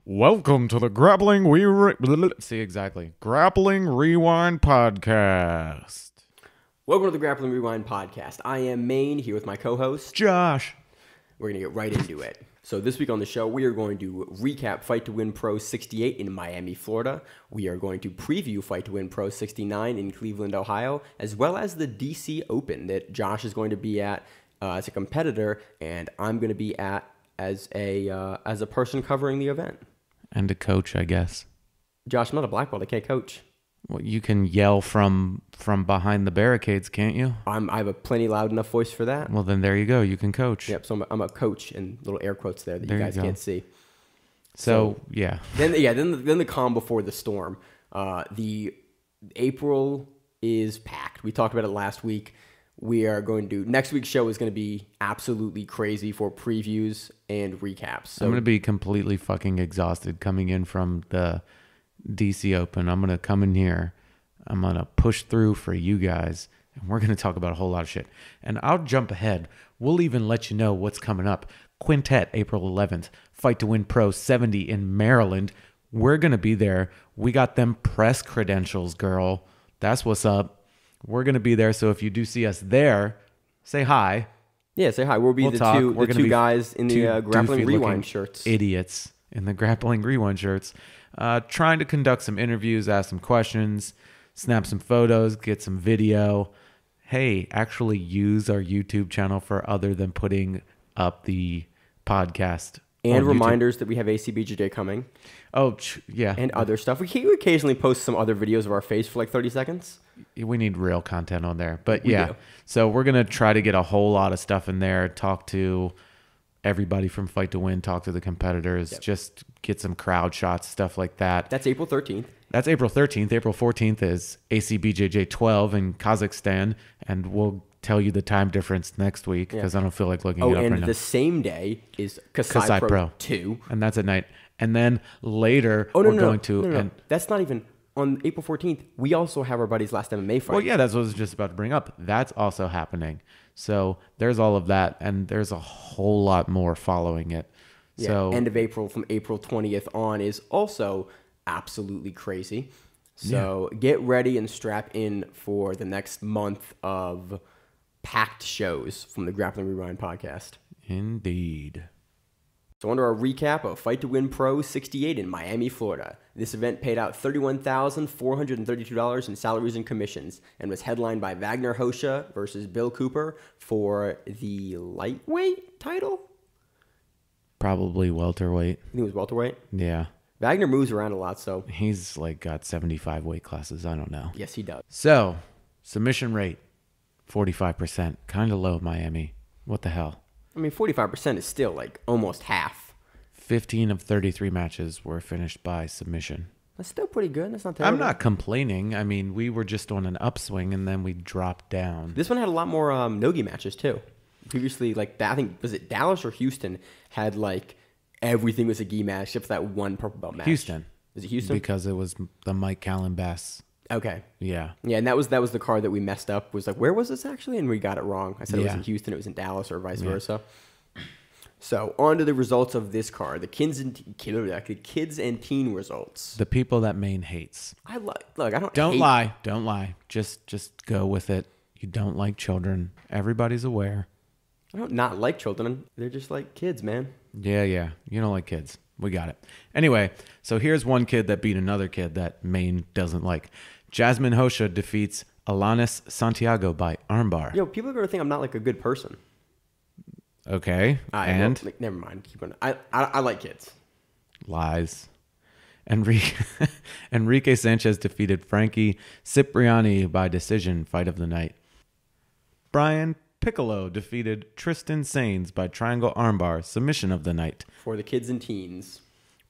Welcome to the Grappling Grappling Rewind Podcast. Welcome to the Grappling Rewind Podcast. I am Maine, here with my co-host, Josh. We're going to get right into it. So this week on the show, we are going to recap Fight to Win Pro 68 in Miami, Florida. We are going to preview Fight to Win Pro 69 in Cleveland, Ohio, as well as the DC Open that Josh is going to be at as a competitor, and I'm going to be at as a person covering the event. And a coach, I guess. Josh, I'm not a black belt. I can't coach. Well, you can yell from behind the barricades, can't you? I have a plenty loud enough voice for that. Well, then there you go. You can coach. Yep, so I'm a coach, and little air quotes there that you guys can't see. So yeah. Then the calm before the storm. The April is packed. We talked about it last week. We are going to next week's show is going to be absolutely crazy for previews and recaps. So I'm going to be completely fucking exhausted coming in from the DC Open. I'm going to come in here. I'm going to push through for you guys. And we're going to talk about a whole lot of shit. And I'll jump ahead. We'll even let you know what's coming up. Quintet, April 11th. Fight to Win Pro 70 in Maryland. We're going to be there. We got them press credentials, girl. That's what's up. We're going to be there. So if you do see us there, say hi. Yeah, say hi. We'll be the two guys in the Grappling Rewind shirts. Idiots in the Grappling Rewind shirts. Trying to conduct some interviews, ask some questions, snap some photos, get some video. Hey, actually use our YouTube channel for other than putting up the podcast. And reminders that we have ACBJJ coming. Oh, yeah. And other stuff. We occasionally post some other videos of our face for like 30 seconds. We need real content on there. But yeah, so we're going to try to get a whole lot of stuff in there, talk to everybody from Fight to Win, talk to the competitors, just get some crowd shots, stuff like that. That's April 13th. That's April 13th. April 14th is ACBJJ 12 in Kazakhstan, and we'll tell you the time difference next week because I don't feel like looking it up right now. And the same day is Kasai Pro 2. And that's at night. And then later we're going to... No. That's not even... On April 14th, we also have our buddy's last MMA fight. Well, yeah, that's what I was just about to bring up. That's also happening. So there's all of that, and there's a whole lot more following it. Yeah, so end of April from April 20th on is also absolutely crazy. So get ready and strap in for the next month of packed shows from the Grappling Rewind podcast. Indeed. So under our recap of Fight to Win Pro 68 in Miami, Florida. This event paid out $31,432 in salaries and commissions and was headlined by Wagner Hosha versus Bill Cooper for the lightweight title? Probably welterweight. I think it was welterweight. Yeah. Wagner moves around a lot, so. He's like got 75 weight classes. I don't know. Yes, he does. So, submission rate, 45%. Kind of low, Miami. What the hell? I mean, 45% is still like almost half. 15 of 33 matches were finished by submission. That's still pretty good. That's not terrible. I'm not complaining. I mean, we were just on an upswing and then we dropped down. This one had a lot more no-gi matches too. Previously, like I think, was it Dallas or Houston had like everything was a gi match except for that one purple belt match. Houston. Is it Houston? Because it was the Mike Callan Bass. Okay. Yeah. Yeah, and that was the card that we messed up. Was like, where was this actually? And we got it wrong. I said it was in Houston. It was in Dallas or vice versa. So on to the results of this card, the kids and teen results. The people that Maine hates. Don't lie. Don't lie. Just go with it. You don't like children. Everybody's aware. I don't not like children. They're just like kids, man. Yeah. You don't like kids. We got it. Anyway, so here's one kid that beat another kid that Maine doesn't like. Jasmine Hosha defeats Alanis Santiago by armbar. Yo, people are going to think I'm not like a good person. Okay. And? Well, never mind. Keep on. I like kids. Lies. Enrique Sanchez defeated Frankie Cipriani by decision, fight of the night. Brian Piccolo defeated Tristan Sains by triangle armbar, submission of the night. For the kids and teens.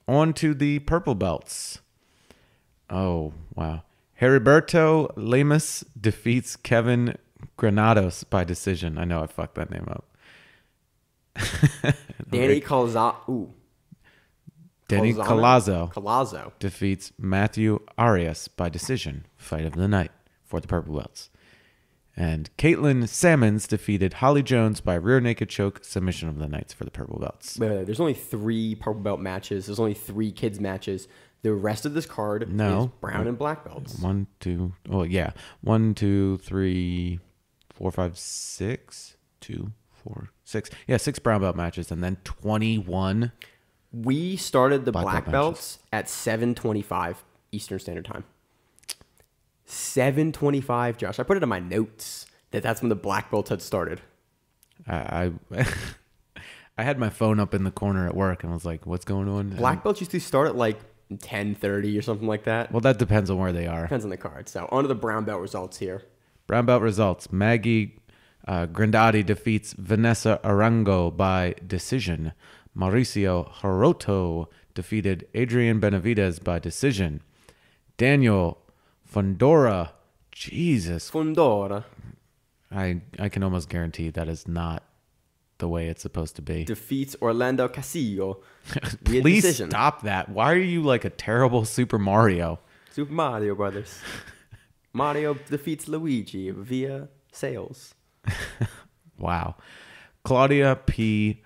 On to the purple belts. Oh, wow. Heriberto Lemus defeats Kevin Granados by decision. I know I fucked that name up. Danny Calazzo. Danny Calazzo defeats Matthew Arias by decision, fight of the night for the purple belts. And Caitlin Salmons defeated Holly Jones by rear naked choke, submission of the night for the purple belts. There's only 3 purple belt matches. There's only 3 kids matches. The rest of this card is brown and black belts. 1, 2, oh yeah. 1, 2, 3, 4, 5, 6. 2, 4, 6. Yeah, 6 brown belt matches and then 21. We started the black belts at 7:25 Eastern Standard Time. 7:25, Josh. I put it in my notes that's when the black belts had started. I had my phone up in the corner at work and I was like, what's going on? Black belts used to start at like 10:30 or something like that. Well, that depends on where they are. Depends on the card. So on to the brown belt results here. Brown belt results. Maggie Grandati defeats Vanessa Arango by decision. Mauricio Hiroto defeated Adrian Benavides by decision. Daniel Fundora. Jesus. Fundora. I can almost guarantee that is not the way it's supposed to be. Defeats Orlando Casillo. Please stop that. Why are you like a terrible Super Mario? Super Mario Brothers. Mario defeats Luigi via sales. Wow. Claudia P.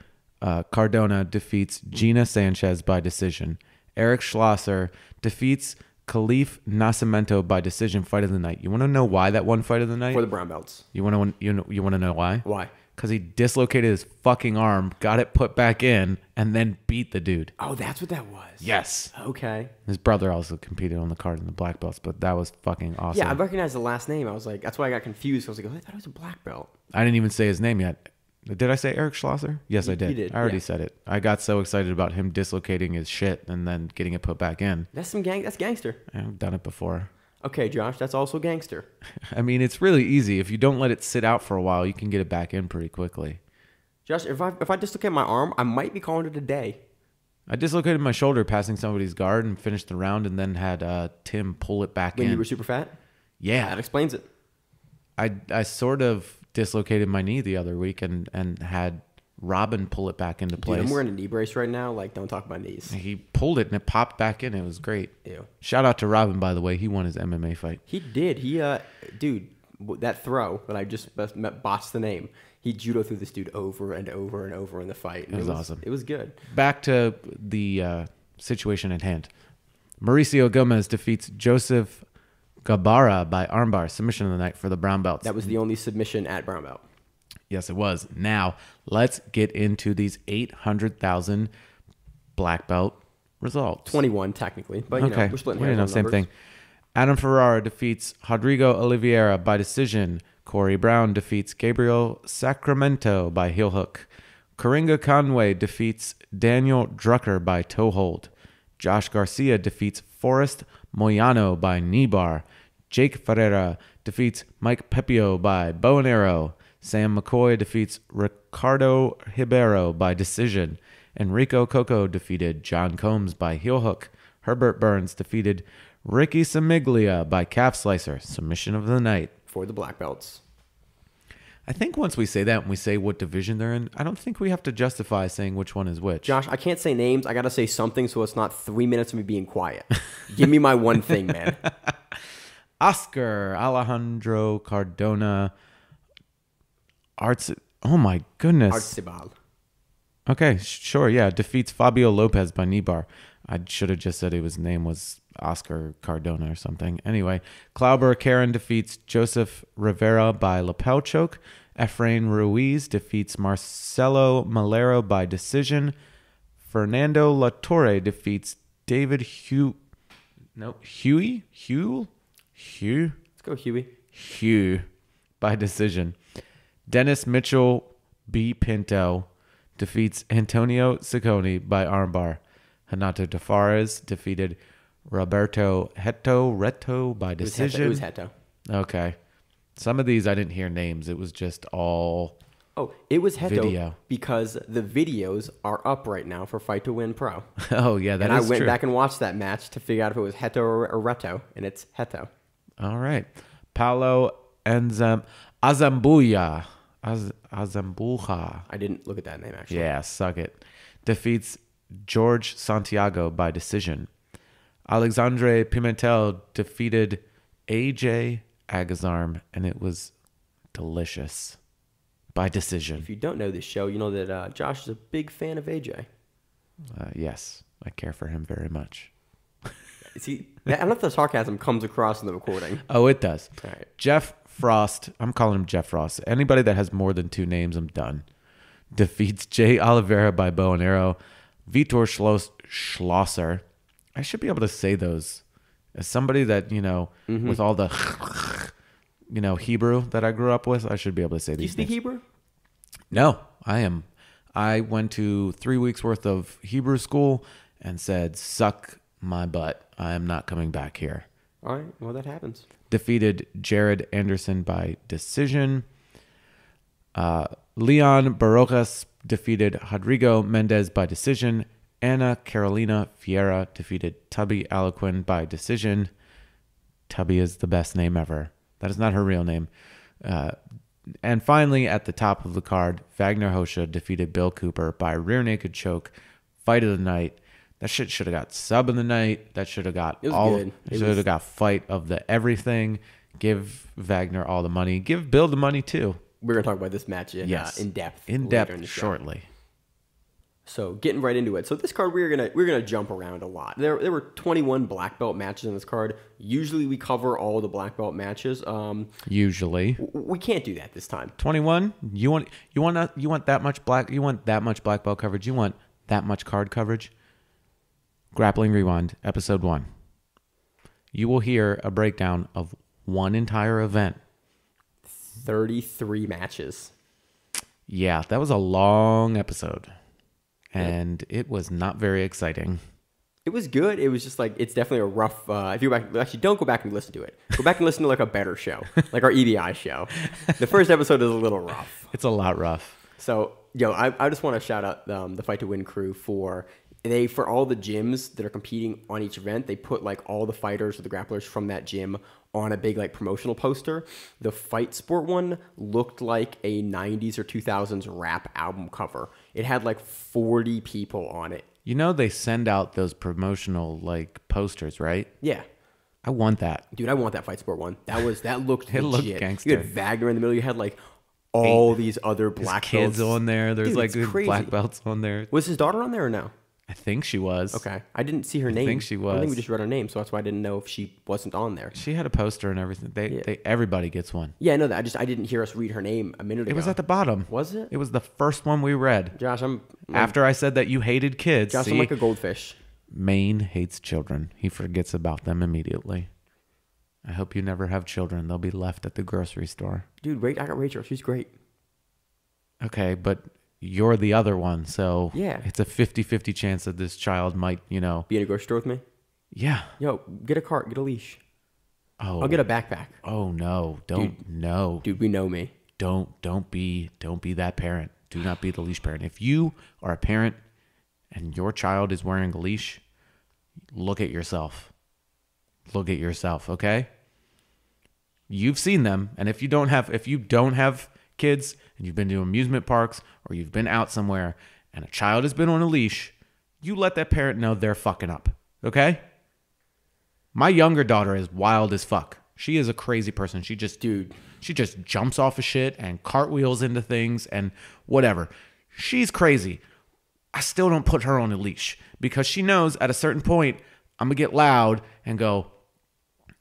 Cardona defeats Gina Sanchez by decision. Eric Schlosser defeats Khalif Nascimento by decision, fight of the night. You want to know why that won fight of the night? For the brown belts. You want to know why? Why? Because he dislocated his fucking arm, got it put back in, and then beat the dude. Oh, that's what that was. Yes. Okay. His brother also competed on the card in the black belts, but that was fucking awesome. Yeah, I recognized the last name. I was like, that's why I got confused. I was like, oh, I thought it was a black belt. I didn't even say his name yet. Did I say Eric Schlosser? Yes, I did. You did. I already said it. I got so excited about him dislocating his shit and then getting it put back in. That's gangster. I've done it before. Okay, Josh, that's also gangster. I mean, it's really easy. If you don't let it sit out for a while, you can get it back in pretty quickly. Josh, if I dislocate my arm, I might be calling it a day. I dislocated my shoulder passing somebody's guard and finished the round and then had Tim pull it back in. When you were super fat? Yeah. That explains it. I sort of dislocated my knee the other week and had Robin pull it back into place. Dude, I'm wearing a knee brace right now. Like, don't talk about knees. He pulled it and it popped back in. It was great. Ew. Shout out to Robin, by the way. He won his MMA fight. He did. Dude, that throw that I just botched the name. He judo threw this dude over and over and over in the fight. It was awesome. It was good. Back to the situation at hand. Mauricio Gomez defeats Joseph Gabara by armbar, submission of the night for the brown belts. That was the only submission at brown belt. Yes, it was. Now, let's get into these 800,000 black belt results. 21, technically. But, you know, we're splitting hairs on same numbers. thing. Adam Ferrara defeats Rodrigo Oliveira by decision. Corey Brown defeats Gabriel Sacramento by heel hook. Coringa Conway defeats Daniel Drucker by toe hold. Josh Garcia defeats Forrest Moyano by knee bar. Jake Ferreira defeats Mike Pepio by bow and arrow. Sam McCoy defeats Ricardo Ribeiro by decision. Enrico Coco defeated John Combs by heel hook. Herbert Burns defeated Ricky Samiglia by calf slicer, submission of the night. For the black belts. I think once we say that and we say what division they're in, I don't think we have to justify saying which one is which. Josh, I can't say names. I got to say something so it's not 3 minutes of me being quiet. Give me my one thing, man. Oscar Alejandro Cardona Oh my goodness. Arcibal. Okay, sure, yeah. Defeats Fabio Lopez by knee bar. I should have just said his name was Oscar Cardona or something. Anyway, Klauber Karen defeats Joseph Rivera by lapel choke. Efrain Ruiz defeats Marcelo Malero by decision. Fernando Latorre defeats David Huey? Let's go, Huey. Hugh by decision. Dennis Mitchell B. Pinto defeats Antonio Ciccone by armbar. Hanato Tafares defeated Roberto Reto by decision. It was Heto. Okay. Some of these I didn't hear names. It was just all it was Heto video. Because the videos are up right now for Fight to Win Pro. Oh, yeah, that and is I went true. back and watched that match to figure out if it was Heto or Reto, and it's Heto. All right. Paulo Azambuja. Azambuja. I didn't look at that name, actually. Yeah, suck it. Defeats George Santiago by decision. Alexandre Pimentel defeated AJ Agazarm, and it was delicious. By decision. If you don't know this show, you know that Josh is a big fan of AJ. Yes, I care for him very much. See, I don't know if the sarcasm comes across in the recording. Oh, it does. All right. Jeff Frost, I'm calling him Jeff Frost. Anybody that has more than 2 names, I'm done. Defeats Jay Oliveira by bow and arrow. Vitor Schlosser. I should be able to say those. As somebody that, with all the, Hebrew that I grew up with, I should be able to say these Do you speak names. Hebrew? No, I went to 3 weeks worth of Hebrew school and said, suck my butt. I am not coming back here. All right. Well, that happens. Defeated Jared Anderson by decision. Leon Barojas defeated Rodrigo Mendez by decision. Ana Carolina Fiera defeated Tubby Aliquin by decision. Tubby is the best name ever. That is not her real name. And finally, at the top of the card, Wagner Hosha defeated Bill Cooper by rear naked choke. Fight of the night. That shit should have got sub of the night. That should have got good. Should have got fight of the everything. Give Wagner all the money. Give Bill the money too. We're gonna talk about this match in depth. In depth shortly. So getting right into it. So this card we're gonna jump around a lot. There were 21 black belt matches in this card. Usually we cover all the black belt matches. Usually we can't do that this time. 21. You want that much black belt coverage. You want that much card coverage. Grappling Rewind, episode 1. You will hear a breakdown of one entire event. 33 matches. Yeah, that was a long episode. And it was not very exciting. It was good. It was just like, it's definitely a rough, if you actually don't go back and listen to it. Go back and listen to like a better show, like our EBI show. The first episode is a little rough. It's a lot rough. So, I just want to shout out the Fight to Win crew for all the gyms that are competing on each event. They put like all the fighters or the grapplers from that gym on a big like promotional poster. The Fight Sport one looked like a 90s or 2000s rap album cover. It had like 40 people on it. They send out those promotional like posters, right? Yeah. I want that. Dude, I want that Fight Sport one. That looked It legit. looked gangster. You had Wagner in the middle. You had like all these other black kids belts on there. There's Dude, like it's crazy. black belts on there. Was his daughter on there or no? I think she was. Okay. I didn't see her name. I think she was. I think we just read her name, so that's why I didn't know if she wasn't on there. She had a poster and everything. Everybody gets one. Yeah, I know that. I didn't hear us read her name a minute ago. It was at the bottom. Was it? It was the first one we read. Josh, After I said that you hated kids. Josh, I'm like a goldfish. Maine hates children. He forgets about them immediately. I hope you never have children. They'll be left at the grocery store. Dude, I got Rachel. She's great. Okay, but you're the other one, so yeah, it's a 50-50 chance that this child might, be in a grocery store with me. Yeah. Yo, get a cart, get a leash. Oh, I'll get a backpack. Oh no, no. Dude, we know me. Don't be that parent. Do not be the leash parent. If you are a parent and your child is wearing a leash, look at yourself. Look at yourself, okay? You've seen them, and if you don't have kids and you've been to amusement parks or you've been out somewhere and a child has been on a leash, you let that parent know they're fucking up, okay? My younger daughter is wild as fuck. She is a crazy person. She just jumps off of shit and cartwheels into things and whatever. She's crazy. I still don't put her on a leash because she knows at a certain point I'm gonna get loud and go,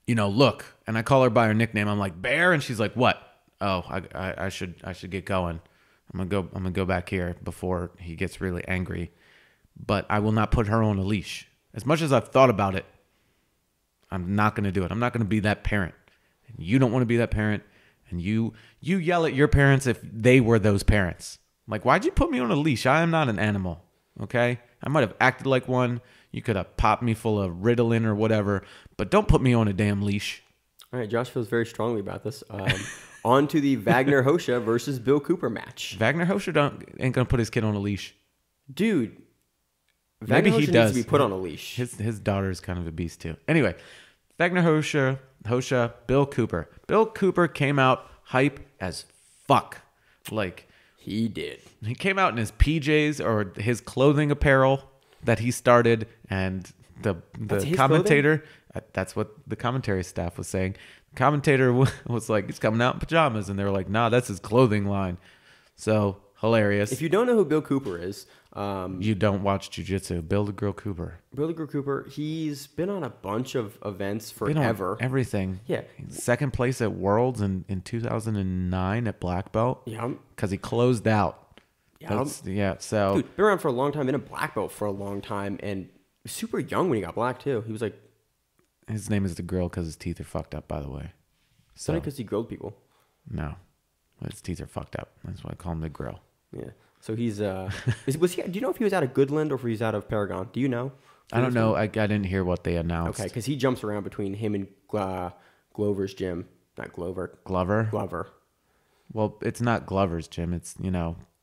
look. And I call her by her nickname. I'm like, Bear, and she's like, what? Oh, I should get going. I'm gonna go back here before he gets really angry. But I will not put her on a leash. As much as I've thought about it, I'm not gonna do it. I'm not gonna be that parent. And you don't want to be that parent. And you yell at your parents if they were those parents. Like, why'd you put me on a leash? I am not an animal. Okay? I might have acted like one. You could have popped me full of Ritalin or whatever, but don't put me on a damn leash. All right, Josh feels very strongly about this. On to the Wagner Hosha versus Bill Cooper match. Wagner Hosha ain't gonna put his kid on a leash. Dude, maybe Wagner he Hosha does. Needs to be put on a leash. His daughter is kind of a beast too. Anyway, Wagner Hosha, Bill Cooper. Bill Cooper came out hype as fuck. Like, he did. He came out in his PJs or his clothing apparel that he started, and the his commentator. That's what the commentary staff was saying. The commentator was like, he's coming out in pajamas, and they were like, nah, that's his clothing line. So hilarious. If you don't know who Bill Cooper is, you don't watch jiu-jitsu. Bill the Grill Cooper. Bill the Grill Cooper, he's been on a bunch of events Been on forever. everything. Yeah. Second place at Worlds in 2009 at Black Belt. Yeah. Because he closed out. Yeah. So Dude, been around for a long time, been a black belt for a long time, and super young when he got black too. He was like, his name is the Grill because his teeth are fucked up, by the way. So because he grilled people. No, his teeth are fucked up. That's why I call him the Grill. Yeah. So he's was he? Do you know if he was out of Goodland or if he's out of Paragon? Do you know? I don't know. I didn't hear what they announced. Okay, because he jumps around between him and Glover's gym. Not Glover. Glover. Well, it's not Glover's gym. It's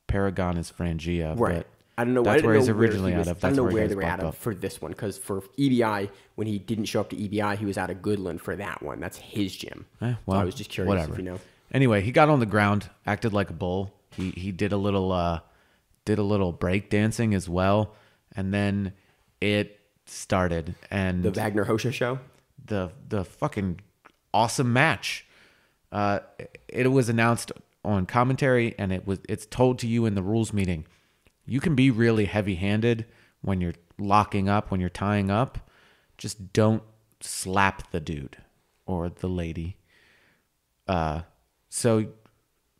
Paragon is Frangia. Right. But I don't know. That's where he's originally out of. I don't know where they were out of for this one, because for EBI, when he didn't show up to EBI, he was out of Goodland for that one. That's his gym. Well, so I was just curious if you know. Anyway, he got on the ground, acted like a bull. He did a little break dancing as well, and then it started. And The Wagner Hosha show. The fucking awesome match. It was announced on commentary, and it's told to you in the rules meeting. You can be really heavy-handed when you're locking up, when you're tying up. Just don't slap the dude or the lady. So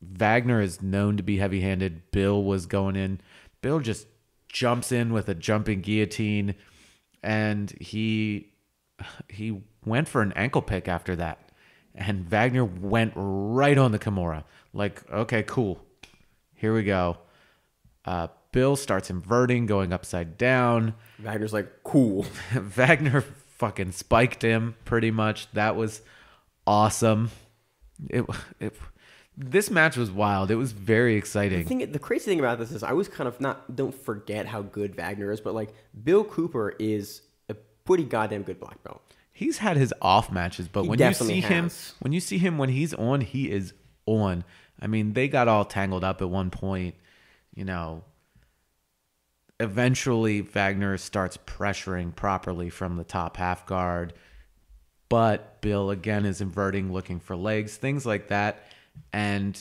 Wagner is known to be heavy-handed. Bill was going in. Bill just jumps in with a jumping guillotine, and he went for an ankle pick after that. And Wagner went right on the Kimura. Like, okay, cool. Here we go. Bill starts inverting, going upside down. Wagner's like, cool. Wagner fucking spiked him pretty much. That was awesome. This match was wild. It was very exciting. The crazy thing about this is I was kind of don't forget how good Wagner is, but like Bill Cooper is a pretty goddamn good black belt. He's had his off matches, but when you see him when he's on, he is on. I mean, they got all tangled up at one point, Eventually, Wagner starts pressuring properly from the top half guard, but Bill again is inverting, looking for legs, things like that. And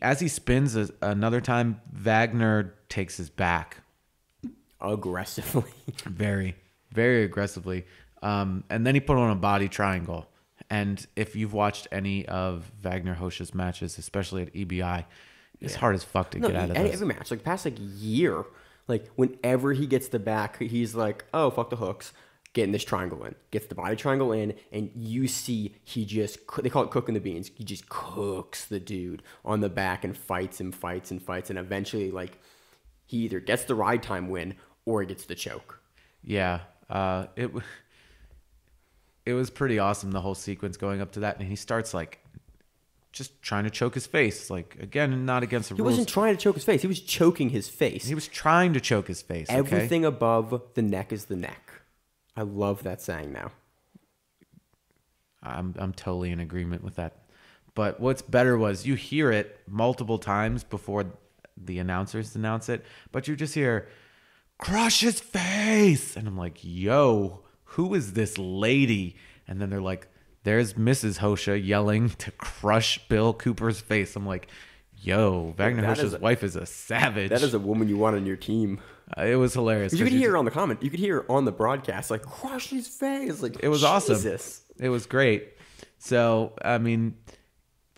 as he spins another time, Wagner takes his back aggressively, very, very aggressively, and then he put on a body triangle. And if you've watched any of Wagner Hosha's matches, especially at EBI, it's hard as fuck to get out of this. Every match, like past year. Like, whenever he gets the back, he's like, oh, fuck the hooks. Getting this triangle in. Gets the body triangle in, and you see they call it cooking the beans. He just cooks the dude on the back and fights and fights and fights. And eventually, like, he either gets the ride time win or he gets the choke. Yeah. It was pretty awesome, the whole sequence going up to that. And he starts, like, just trying to choke his face. Like, again, not against the rules. He wasn't trying to choke his face. He was choking his face. He was trying to choke his face. Everything above the neck is the neck. I love that saying now. I'm totally in agreement with that. But what's better was you hear it multiple times before the announcers announce it, but you just hear, crush his face. And I'm like, yo, who is this lady? And then they're like, there's Mrs. Hosha yelling to crush Bill Cooper's face. I'm like, yo, Wagner Hosha's wife is a savage. That is a woman you want on your team. It was hilarious. You could hear on the comment. You could hear on the broadcast, like, crush his face. Like, it was awesome. It was great. So, I mean,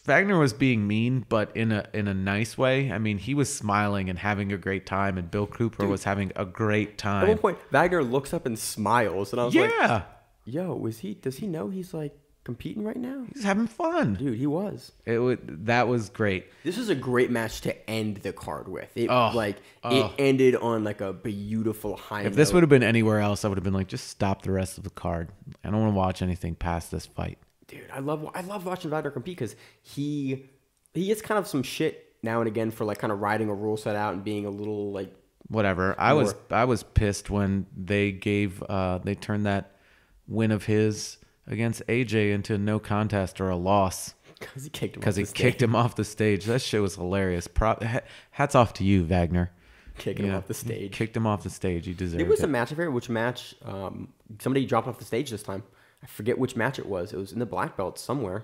Wagner was being mean, but in a nice way. I mean, he was smiling and having a great time, and Bill Cooper was having a great time. At one point, Wagner looks up and smiles, and I was like, yo, does he know he's like competing right now? He's having fun. Dude, he was. That was great. This is a great match to end the card with. It ended on like a beautiful high note. If this would have been anywhere else, I would have been like, just stop the rest of the card. I don't want to watch anything past this fight. Dude, I love watching Wagner compete because he gets kind of some shit now and again for like kind of riding a rule set out and being a little like whatever. I was pissed when they turned that win of his against AJ into no contest or a loss because he kicked him off the stage. That shit was hilarious. Hats off to you, Wagner. Kicking him off the stage. Kicked him off the stage. He deserved it. It was a match. I forget which match. Somebody dropped off the stage this time. I forget which match it was. It was in the black belt somewhere.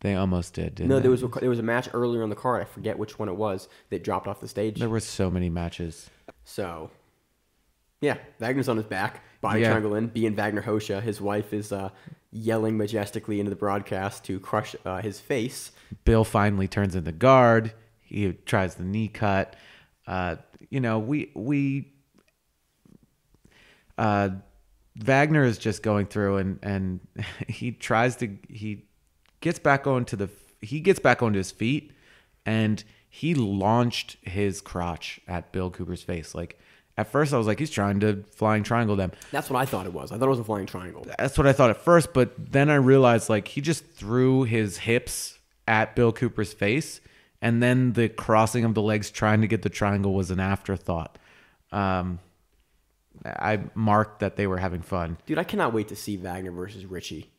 They almost did, didn't No, they? there was a match earlier on the card. I forget which one it was that dropped off the stage. There were so many matches. So, yeah, Wagner's on his back, body triangle in, being Wagner Hosha. His wife is yelling majestically into the broadcast to crush his face. Bill finally turns into guard. He tries the knee cut. Wagner is just going through and he gets back onto his feet, and he launched his crotch at Bill Cooper's face. Like, at first I was like, he's trying to flying triangle them. That's what I thought it was. I thought it was a flying triangle. That's what I thought at first, but then I realized, like, he just threw his hips at Bill Cooper's face, and then the crossing of the legs trying to get the triangle was an afterthought. I marked that they were having fun. Dude, I cannot wait to see Wagner versus Richie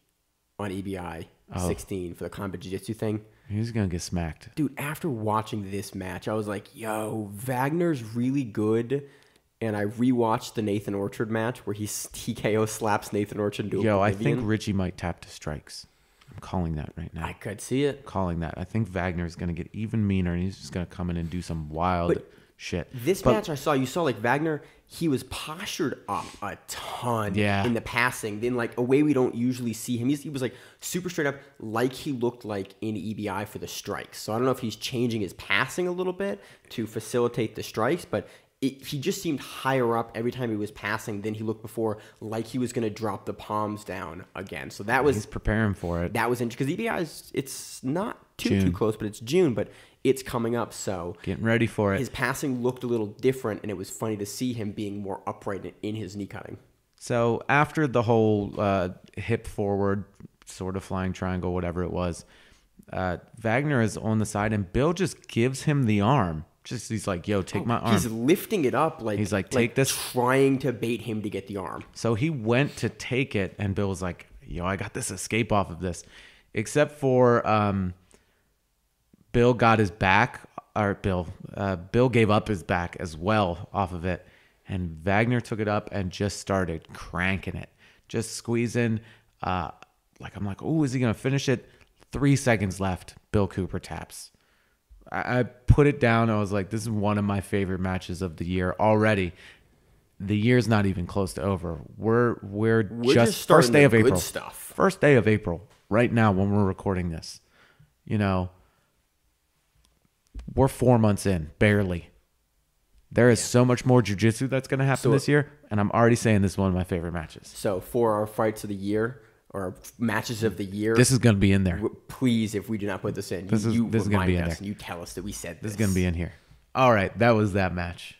on EBI 16 for the combat jiu-jitsu thing. He's going to get smacked. Dude, after watching this match, I was like, yo, Wagner's really good. And I rewatched the Nathan Orchard match where he TKO slaps Nathan Orchard into oblivion. I think Oblivion. Richie might tap to strikes. I'm calling that right now. I could see it. Calling that. I think Wagner's going to get even meaner, and he's just going to come in and do some wild shit. This match you saw like Wagner, he was postured up a ton in the passing. Then like a way we don't usually see him. He was like super straight up, like he looked like in EBI for the strikes. So I don't know if he's changing his passing a little bit to facilitate the strikes, but he just seemed higher up every time he was passing than he looked before, like he was going to drop the palms down again. So that was... He's preparing for it. That was interesting, because EBI it's not too close, but it's June, but it's coming up, so... Getting ready for it. His passing looked a little different, and it was funny to see him being more upright in his knee cutting. So after the whole hip forward, sort of flying triangle, whatever it was, Wagner is on the side, and Bill just gives him the arm. He's like, yo, take my arm. He's lifting it up like he's like, take this, trying to bait him to get the arm. So he went to take it, and Bill was like, yo, I got this escape off of this. Except for Bill got his back, or Bill gave up his back as well off of it, and Wagner took it up and just started cranking it, just squeezing. I'm like, oh, is he gonna finish it? 3 seconds left. Bill Cooper taps. I put it down. I was like, this is one of my favorite matches of the year already. The year's not even close to over. We're just first day of April. Stuff. First day of April right now when we're recording this. We're 4 months in, barely. There is so much more jiu-jitsu that's going to happen this year, and I'm already saying this is one of my favorite matches. So for our fights of the year, or matches of the year, this is going to be in there. Please, if we do not put this in, this is going to be in there. And you tell us that we said this. This is going to be in here. All right, that was that match.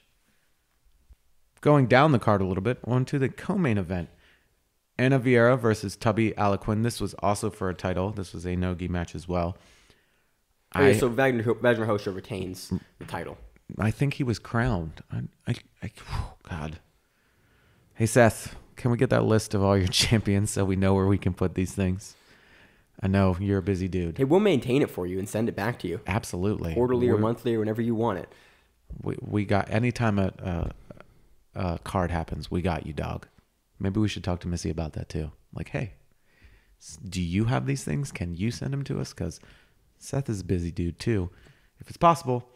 Going down the card a little bit, on to the co-main event. Ana Vieira versus Tubby Aliquin. This was also for a title. This was a no-gi match as well. So Wagner Hosha retains the title. I think he was crowned. God. Hey, Seth, can we get that list of all your champions so we know where we can put these things? I know you're a busy dude. Hey, we'll maintain it for you and send it back to you. Absolutely. Quarterly or monthly or whenever you want it. We got, anytime a card happens, we got you, dog. Maybe we should talk to Missy about that too. Like, hey, do you have these things? Can you send them to us? Because Seth is a busy dude too. If it's possible,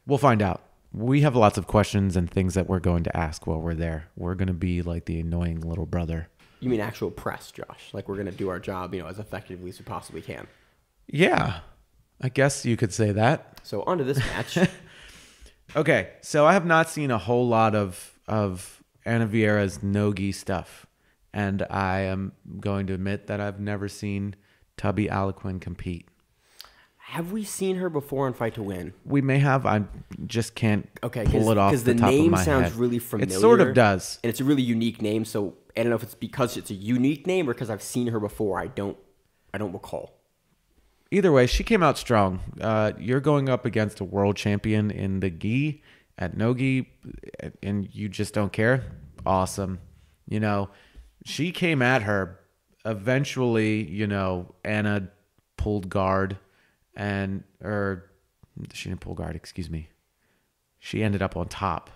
we'll find out. We have lots of questions and things that we're going to ask while we're there. We're going to be like the annoying little brother. You mean actual press, Josh? Like we're going to do our job, as effectively as we possibly can. Yeah, I guess you could say that. So on to this match. Okay, so I have not seen a whole lot of Ana Vieira's no-gi stuff. And I am going to admit that I've never seen Tubby Aliquin compete. Have we seen her before in Fight to Win? We may have. I just can't pull it off the top of my head. Because the name sounds really familiar. It sort of does. And it's a really unique name, so I don't know if it's because it's a unique name or because I've seen her before. I don't recall. Either way, she came out strong. You're going up against a world champion in the gi at no-gi, and you just don't care? Awesome. She came at her. Eventually, Anna pulled guard. She didn't pull guard, excuse me. She ended up on top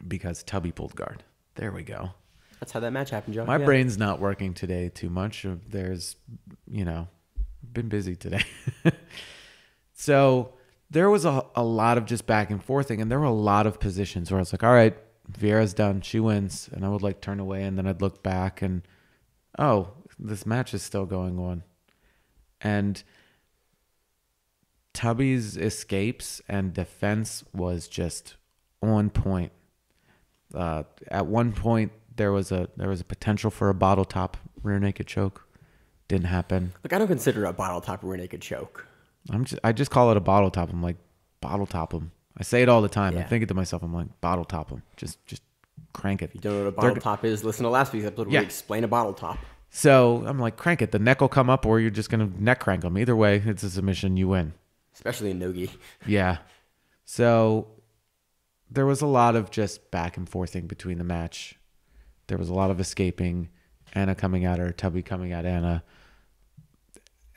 because Tubby pulled guard. There we go. That's how that match happened, Josh. My brain's not working today too much. There's, been busy today. So there was a lot of just back and forthing, and there were a lot of positions where I was like, all right, Vieira's done. She wins. And I would like turn away, and then I'd look back and, oh, this match is still going on. And Tubby's escapes and defense was just on point. At one point, there was a potential for a bottle top rear naked choke. Didn't happen. Look, I don't consider a bottle top rear naked choke. I just call it a bottle top. I'm like, bottle top him. I say it all the time. Yeah. I think it to myself. I'm like, bottle top him. Just crank it. If you don't know what a bottle top is, listen to last week's episode where we explain a bottle top. So I'm like, crank it. The neck will come up, or you're just gonna neck crank them. Either way, it's a submission. You win. Especially in nogi. Yeah. So there was a lot of just back and forthing between the match. There was a lot of escaping. Anna coming at her, Tubby coming at Anna.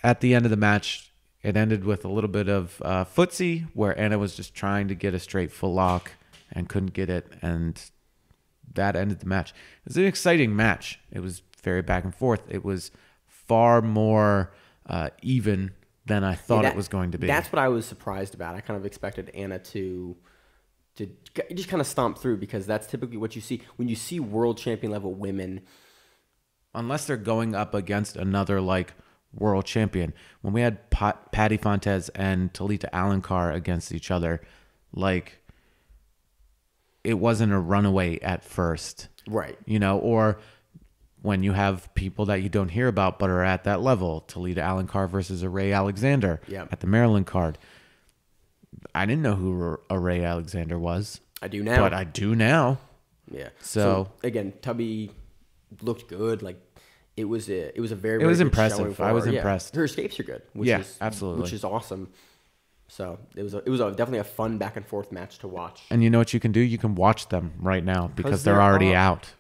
At the end of the match, it ended with a little bit of footsie, where Anna was just trying to get a straight foot lock and couldn't get it, and that ended the match. It was an exciting match. It was very back and forth. It was far more even than I thought it was going to be. That's what I was surprised about. I kind of expected Anna to just kind of stomp through, because that's typically what you see when you see world champion level women. Unless they're going up against another like world champion. When we had Patty Fontes and Talita Alencar against each other, like, it wasn't a runaway at first. Right. Or when you have people that you don't hear about but are at that level. Talita Alencar versus Ray Alexander at the Maryland card. I didn't know who Ray Alexander was. I do now. But I do now. Yeah. So again, Tubby looked good. Like, it was a very, it was good impressive. showing I was her. impressed. Her escapes are good. Absolutely. Which is awesome. So it was definitely a fun back and forth match to watch. And you know what you can do? You can watch them right now because they're already out.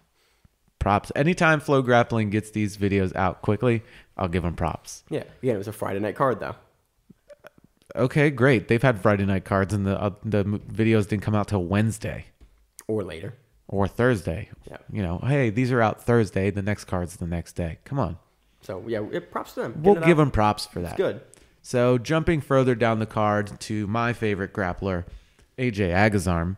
Props. Anytime Flow Grappling gets these videos out quickly, I'll give them props. Yeah. Again, it was a Friday night card though. Okay, great. They've had Friday night cards, and the videos didn't come out till Wednesday or later or Thursday. Yeah. Hey, these are out Thursday. The next card's the next day. Come on. So yeah, props to them. We'll give them props for that. It's good. So jumping further down the card to my favorite grappler, AJ Agazarm.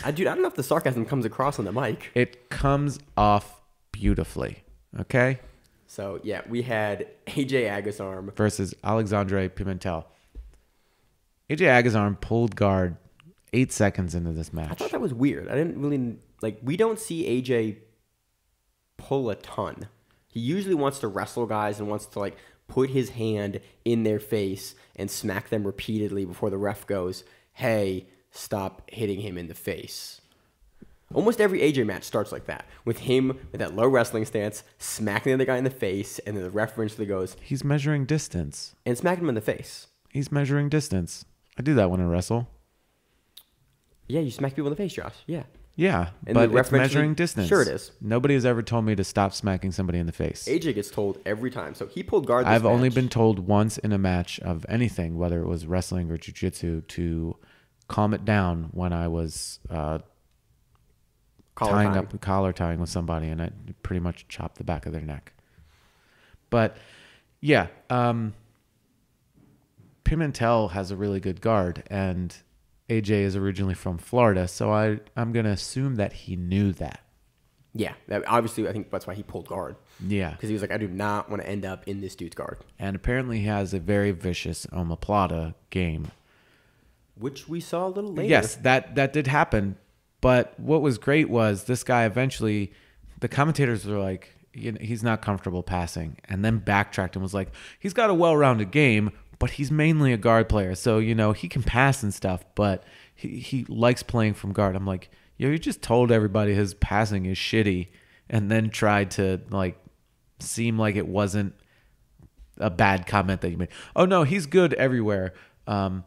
I don't know if the sarcasm comes across on the mic. It comes off beautifully. Okay. So yeah, we had AJ Agazarm versus Alexandre Pimentel. AJ Agazarm pulled guard 8 seconds into this match. I thought that was weird. I didn't really we don't see AJ pull a ton. He usually wants to wrestle guys and wants to put his hand in their face and smack them repeatedly before the ref goes, "Hey, stop hitting him in the face." Almost every AJ match starts like that, with him with that low wrestling stance, smacking the other guy in the face, and then the ref eventually goes, "He's measuring distance." And smacking him in the face. He's measuring distance. I do that when I wrestle. Yeah, you smack people in the face, Josh. Yeah. Yeah, and but it's measuring distance. Sure it is. Nobody has ever told me to stop smacking somebody in the face. AJ gets told every time. So he pulled guard this I've only match. been told once in a match of anything, whether it was wrestling or jiu-jitsu, to calm it down when I was collar tying with somebody, and I pretty much chopped the back of their neck. But yeah, Pimentel has a really good guard, and AJ is originally from Florida, so I'm going to assume that he knew that. Yeah, obviously I think that's why he pulled guard. Yeah. Because he was like, I do not want to end up in this dude's guard. And apparently he has a very vicious omoplata game. Which we saw a little later. Yes, that did happen. But what was great was this guy eventually, the commentators were like, he's not comfortable passing. And then backtracked and was like, he's got a well-rounded game, but he's mainly a guard player. So, he can pass and stuff, but he likes playing from guard. I'm like, you just told everybody his passing is shitty and then tried to seem like it wasn't a bad comment that you made. Oh, no, he's good everywhere. I'm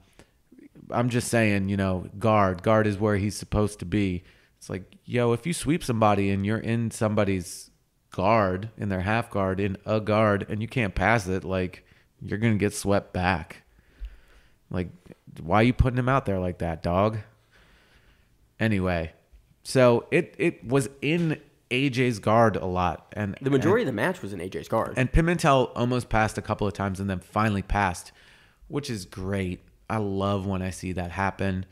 just saying, guard is where he's supposed to be. It's like, if you sweep somebody and you're in somebody's guard, in their half guard, in a guard, and you can't pass it, you're going to get swept back. Why are you putting him out there like that, dog? Anyway, So it was in AJ's guard a lot. And The majority of the match was in AJ's guard. And Pimentel almost passed a couple of times and then finally passed, which is great. I love when I see that happen.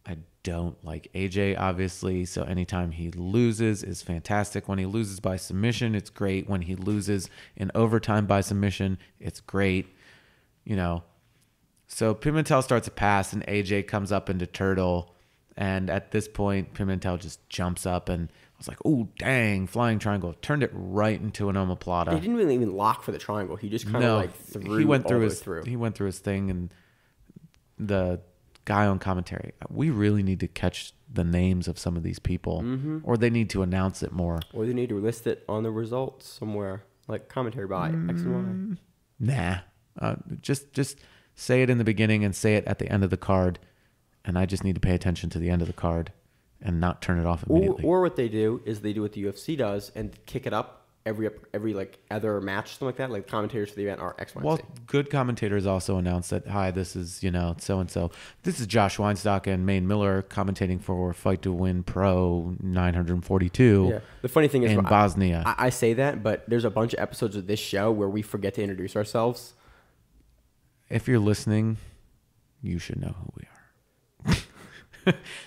I don't like AJ, obviously, so anytime he loses is fantastic. When he loses by submission, it's great. When he loses in overtime by submission, it's great. You know, so Pimentel starts a pass and AJ comes up into turtle. And at this point, Pimentel just jumps up and I was like, oh, dang, flying triangle. Turned it right into an omoplata. He didn't really even lock for the triangle. He just kind of like threw he went through his through. He went through his thing, and the guy on commentary, we really need to catch the names of some of these people, or they need to announce it more. Or they need to list it on the results somewhere, like commentary by X and Y. Nah. Just say it in the beginning and say it at the end of the card, and I just need to pay attention to the end of the card and not turn it off immediately. Or what they do is they do what the UFC does and kick it up every like other match, something like that. Like commentators for the event are X, Y, and Z. Well, good commentators also announce that, hi, this is, so and so. This is Josh Weinstock and Maine Miller commentating for Fight to Win Pro 942. Yeah. The funny thing is, in Bosnia. I say that, but there's a bunch of episodes of this show where we forget to introduce ourselves. If you're listening, you should know who we are.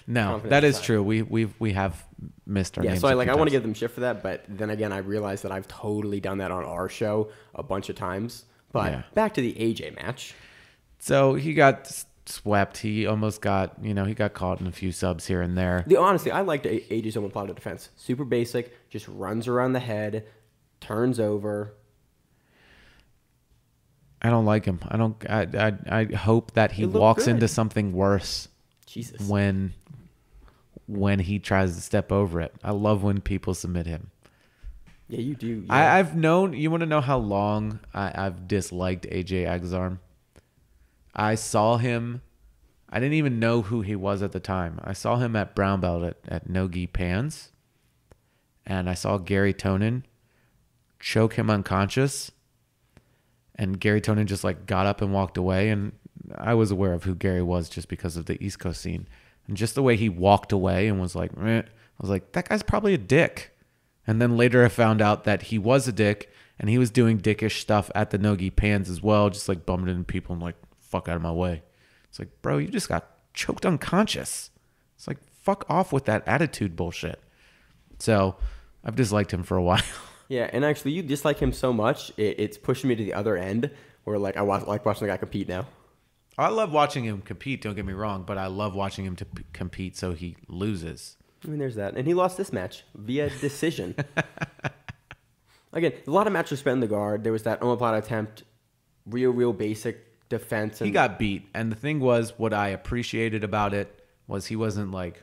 No, that is true. We have missed our names. So I want to give them shit for that, but then again, I realize that I've totally done that on our show a bunch of times. But back to the AJ match. So he got swept. He almost got, he got caught in a few subs here and there. Honestly, I liked AJ's omoplata defense. Super basic, just runs around the head, turns over. I don't like him. I hope that he walks into something worse. Jesus. When he tries to step over it. I love when people submit him. Yeah, you do. Yeah. I've known, you want to know how long I've disliked AJ Agazarm? I saw him, I didn't even know who he was at the time. I saw him at Brown Belt at No-Gi Pans, and I saw Gary Tonin choke him unconscious, and Gary Tonin just like got up and walked away, and I was aware of who Gary was just because of the East Coast scene. And just the way he walked away and was like, meh, I was like, that guy's probably a dick. And then later I found out that he was a dick and he was doing dickish stuff at the No-Gi Pans as well, just like bumping into people and like, fuck out of my way. It's like, bro, you just got choked unconscious. It's like, fuck off with that attitude bullshit. So I've disliked him for a while. Yeah, and actually you dislike him so much, it's pushing me to the other end where like I like watching the guy compete now. I love watching him compete, don't get me wrong, but I love watching him to compete so he loses. I mean, there's that. And he lost this match via decision. Again, a lot of matches spent in the guard. There was that omoplata attempt, real basic defense. And he got beat. And the thing was, what I appreciated about it was he wasn't like,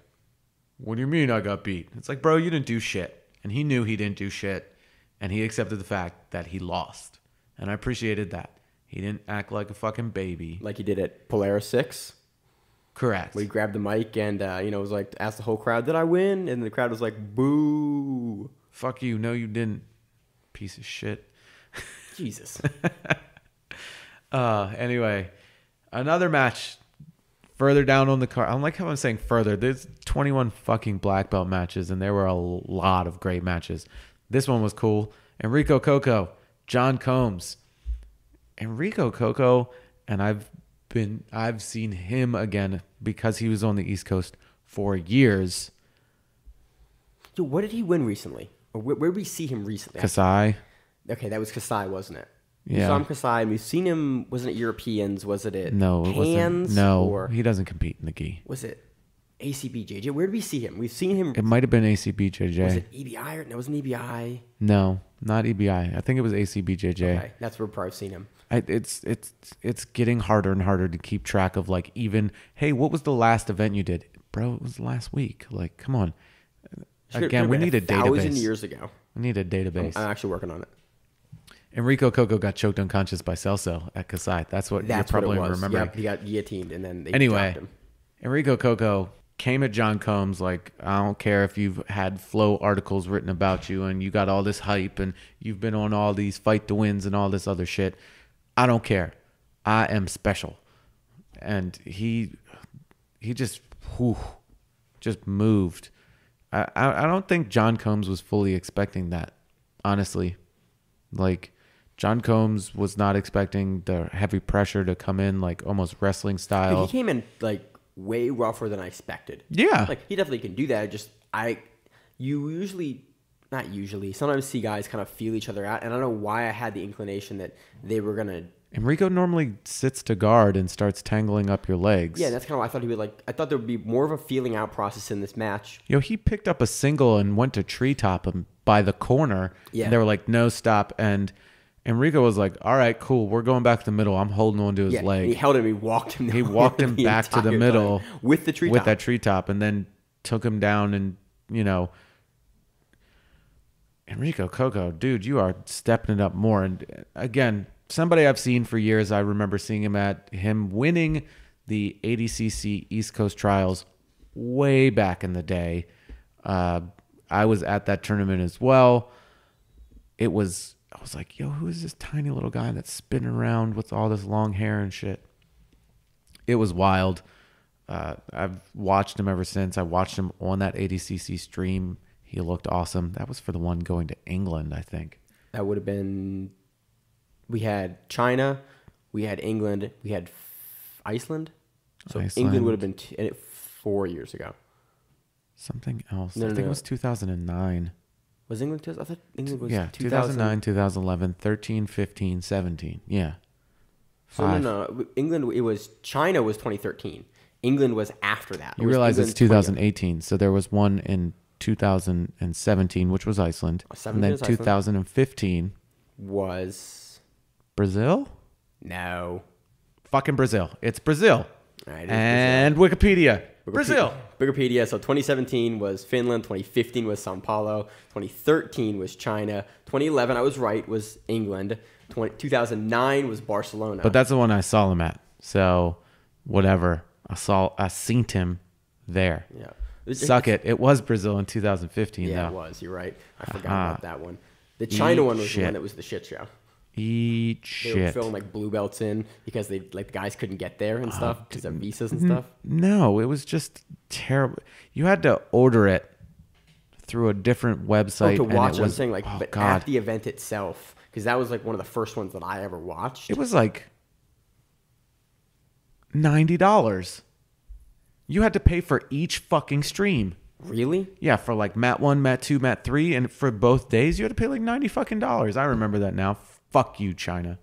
what do you mean I got beat? It's like, bro, you didn't do shit. And he knew he didn't do shit. And he accepted the fact that he lost. And I appreciated that. He didn't act like a fucking baby. Like he did at Polaris 6. Correct. Where he grabbed the mic and, was like, asked the whole crowd, did I win? And the crowd was like, boo. Fuck you. No, you didn't. Piece of shit. Jesus. Anyway, another match further down on the card. I don't like how I'm saying further. There's 21 fucking black belt matches, and there were a lot of great matches. This one was cool. Enrico Coco, John Combs. Enrico Coco, and I've seen him again because he was on the East Coast for years. Yo, what did he win recently? Or where did we see him recently? Kasai. Okay, that was Kasai, wasn't it? Yeah. We saw him Kasai, and we've seen him, wasn't it Europeans? Was it at No, it wasn't. Pans? No, or he doesn't compete in the gi. Was it ACBJJ? Where did we see him? We've seen him. It might have been ACBJJ. Was it EBI? Or no, it wasn't EBI. No, not EBI. I think it was ACBJJ. Okay, that's where I've seen him. It's getting harder and harder to keep track of, like, even, hey, what was the last event you did? Bro, it was last week. Like, come on. Again, we need a database. 1,000 years ago. We need a database. I'm actually working on it. Enrico Coco got choked unconscious by Celso at Kasai. That's what you're probably remembering. Yep, he got guillotined, and then they anyway, dropped him. Enrico Coco came at John Combs like, I don't care if you've had Flow articles written about you and you got all this hype and you've been on all these Fight to Wins and all this other shit. I don't care. I am special. And he just moved. I don't think John Combs was fully expecting that, honestly. Like, John Combs was not expecting the heavy pressure to come in, like, almost wrestling style. He came in, like, way rougher than I expected. Yeah. Like, he definitely can do that. You usually, not usually, sometimes see guys kind of feel each other out. And I don't know why I had the inclination that they were going to. Enrico normally sits to guard and starts tangling up your legs. Yeah, that's kind of what I thought he would like. I thought there would be more of a feeling out process in this match. He picked up a single and went to treetop him by the corner. Yeah. And they were like, no, stop. And Enrico was like, all right, cool. We're going back to the middle. I'm holding on to his leg. And he held him. He walked him. He walked him back to the middle with the treetop. With that treetop, and then took him down. And Enrico Coco, dude, you are stepping it up more. And again, somebody I've seen for years. I remember seeing him winning the ADCC East Coast Trials way back in the day. I was at that tournament as well. I was like, yo, who is this tiny little guy that's spinning around with all this long hair and shit? It was wild. I've watched him ever since. I watched him on that ADCC stream. He looked awesome. That was for the one going to England, I think. That would have been... We had China, we had England, we had Iceland. So Iceland. England would have been 4 years ago. Something else. I think it was 2009. Was England? I thought England was 2009, 2011, 13, 15, 17. Yeah. So no. England, China was 2013. England was after that. You realize it's 2018. So there was one in 2017, which was Iceland. And then 2015 was Brazil? No. Fucking Brazil. It's Brazil. Right, and Brazil. Wikipedia. Brazil. Wikipedia. So 2017 was Finland. 2015 was Sao Paulo. 2013 was China. 2011, I was right, was England. 2009 was Barcelona. But that's the one I saw him at. So whatever. I seen him there. Yeah. Suck it. It was Brazil in 2015. Yeah, though. It was. You're right. I forgot about that one. The China one was the one that was the shit show. They were filling like blue belts in because the guys couldn't get there and stuff because of visas and stuff. No, it was just terrible. You had to order it through a different website. To watch, I'm saying God. At the event itself, because that was like one of the first ones that I ever watched. It was like $90. You had to pay for each fucking stream. Really? Yeah, for like Mat 1, Mat 2, Mat 3, and for both days you had to pay like $90 fucking. I remember that now. Fuck you, China.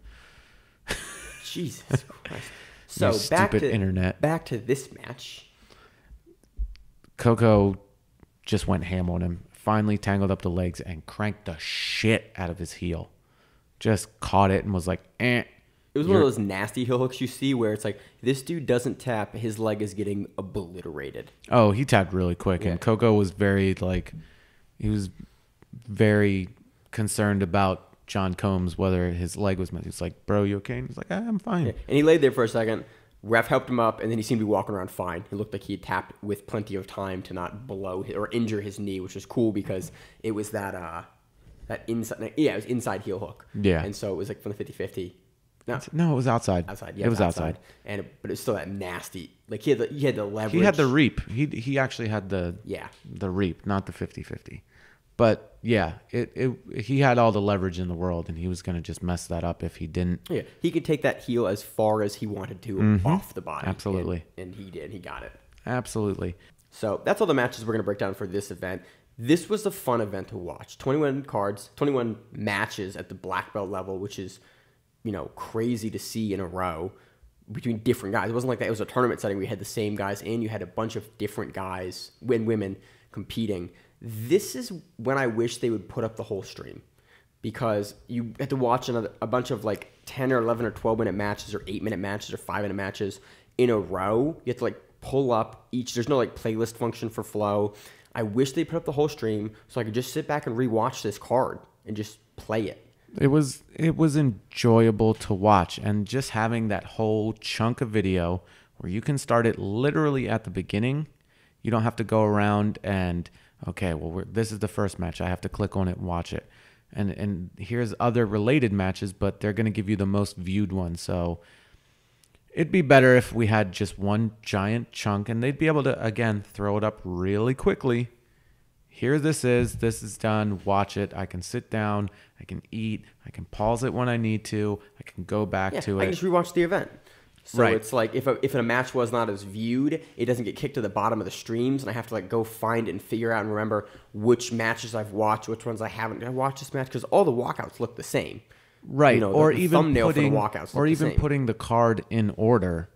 Jesus Christ. So internet. Back to this match. Coco just went ham on him. Finally tangled up the legs and cranked the shit out of his heel. Just caught it and was like, eh. It was one of those nasty heel hooks you see where it's like, this dude doesn't tap, his leg is getting obliterated. Oh, he tapped really quick. Yeah. And Coco was very concerned about John Combs, whether his leg was messed. He's like, bro, you okay? And he's like, I'm fine. Yeah. And he laid there for a second. Ref helped him up, and then he seemed to be walking around fine. He looked like he had tapped with plenty of time to not blow or injure his knee, which was cool because it was that inside. Yeah, it was inside heel hook. Yeah. And so it was like from the 50-50. No, it was outside. Outside, yeah. It was outside. But it's still that nasty. Like he had the leverage. He had the reap. He actually had the reap, not the 50-50. But yeah, he had all the leverage in the world, and he was going to just mess that up if he didn't. Yeah, he could take that heel as far as he wanted to off the body. Absolutely. And he did. He got it. Absolutely. So that's all the matches we're going to break down for this event. This was a fun event to watch. 21 cards, 21 matches at the black belt level, which is, crazy to see in a row between different guys. It wasn't like that. It was a tournament setting. We had the same guys in. You had a bunch of different guys and women competing. This is when I wish they would put up the whole stream, because you had to watch a bunch of like 10 or 11 or 12-minute matches or 8-minute matches or 5-minute matches in a row. You have to pull up each. There's no playlist function for Flow. I wish they put up the whole stream so I could just sit back and rewatch this card and just play it. It was enjoyable to watch, and just having that whole chunk of video where you can start it literally at the beginning. You don't have to go around and, okay, well, this is the first match. I have to click on it and watch it. And here's other related matches, but they're going to give you the most viewed one. So it'd be better if we had just one giant chunk, and they'd be able to, again, throw it up really quickly. here this is done, watch it. I can sit down, I can eat, I can pause it when I need to, I can go back to I it. can just rewatch the event. So Right. it's like if a match was not as viewed, it doesn't get kicked to the bottom of the streams, and I have to like go find it and figure out and remember which matches I've watched, which ones I haven't. Did I watch this match? Because all the walkouts look the same. Right. You know, or the even thumbnail putting, for the walkouts or look the even same. putting the card in order,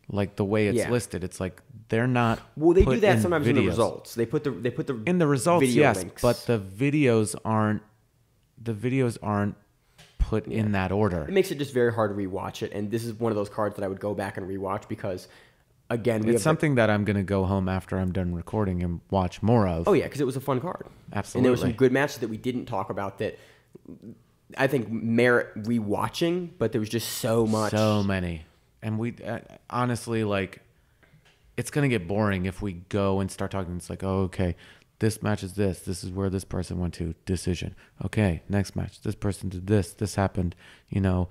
like the way it's Yeah. listed. It's like they're not. Well, they do put that sometimes in the videos. results. They put the In the results, video yes, links. but the videos aren't put in that order. It makes it just very hard to rewatch it, and this is one of those cards that I would go back and rewatch because, again, we It's have something that I'm going to go home after I'm done recording and watch more of. Oh yeah, because it was a fun card. Absolutely. And there were some good matches that we didn't talk about that I think merit rewatching, but there was just so much. So many. And we honestly, like, it's going to get boring if we go and start talking. It's like, oh, okay, this match is this. This is where this person went to. Decision. Okay, next match. This person did this. This happened. You know,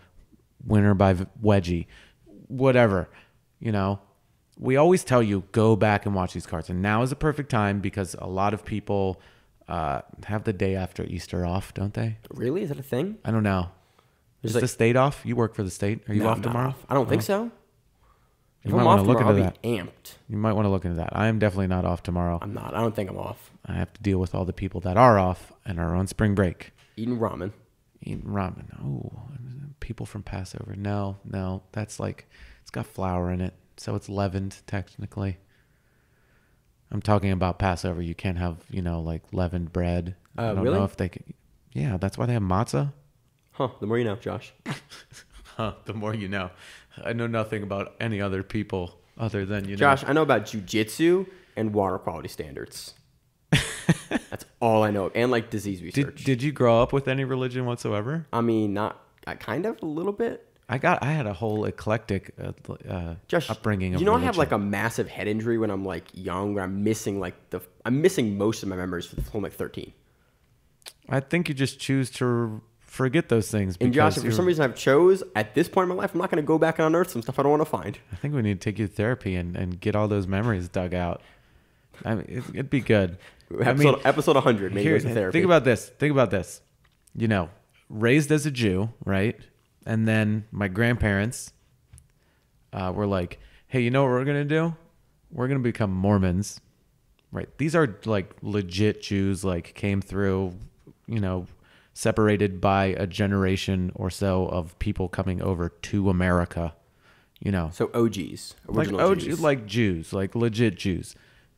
winner by wedgie. Whatever. You know, we always tell you, go back and watch these cards. And now is the perfect time because a lot of people have the day after Easter off, don't they? Really? Is that a thing? I don't know. Is like- the state off? You work for the state. Are you No, off I'm not tomorrow? off. I don't think so. If You might I'm want off to look tomorrow, into I'll that. be amped. You might want to look into that. I am definitely not off tomorrow. I'm not. I don't think I'm off. I have to deal with all the people that are off and are on spring break. Eating ramen. Eating ramen. Oh, people from Passover. No, that's like, it's got flour in it. So it's leavened technically. I'm talking about Passover. You can't have, like leavened bread. I don't really? know if they can. Yeah, that's why they have matzah. Huh. The more you know, Josh. The more you know. I know nothing about any other people other than, Josh, I know about jiu-jitsu and water quality standards. That's all I know. And like disease research. Did you grow up with any religion whatsoever? I mean, not kind of a little bit. I had a whole eclectic Josh, upbringing of you know, religion. I have like a massive head injury when I'm like young, where I'm missing I'm missing most of my memories from like 13. I think you just choose to forget those things. And Because Josh, if for some reason I've chose at this point in my life, I'm not going to go back and unearth some stuff I don't want to find. I think we need to take you to therapy and get all those memories dug out. I mean, it'd be good. Episode 100, maybe goes to therapy. Think about this. Raised as a Jew, right? And then my grandparents were like, hey, you know what we're going to do? We're going to become Mormons, right? These are like legit Jews, like came through, separated by a generation or so of people coming over to America, So OGs, like original Jews. like Jews, like legit Jews.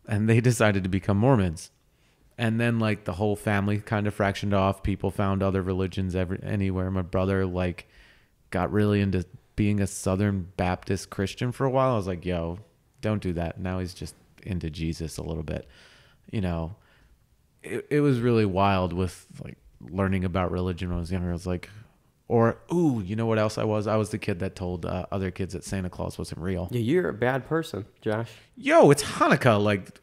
And they decided to become Mormons. And then like the whole family kind of fractioned off. People found other religions anywhere. My brother got really into being a Southern Baptist Christian for a while. I was like, yo, don't do that. Now he's just into Jesus a little bit. It was really wild with like learning about religion when I was younger. I was like, you know what else I was? I was the kid that told other kids that Santa Claus wasn't real. Yeah, you're a bad person, Josh. Yo, it's Hanukkah. Like,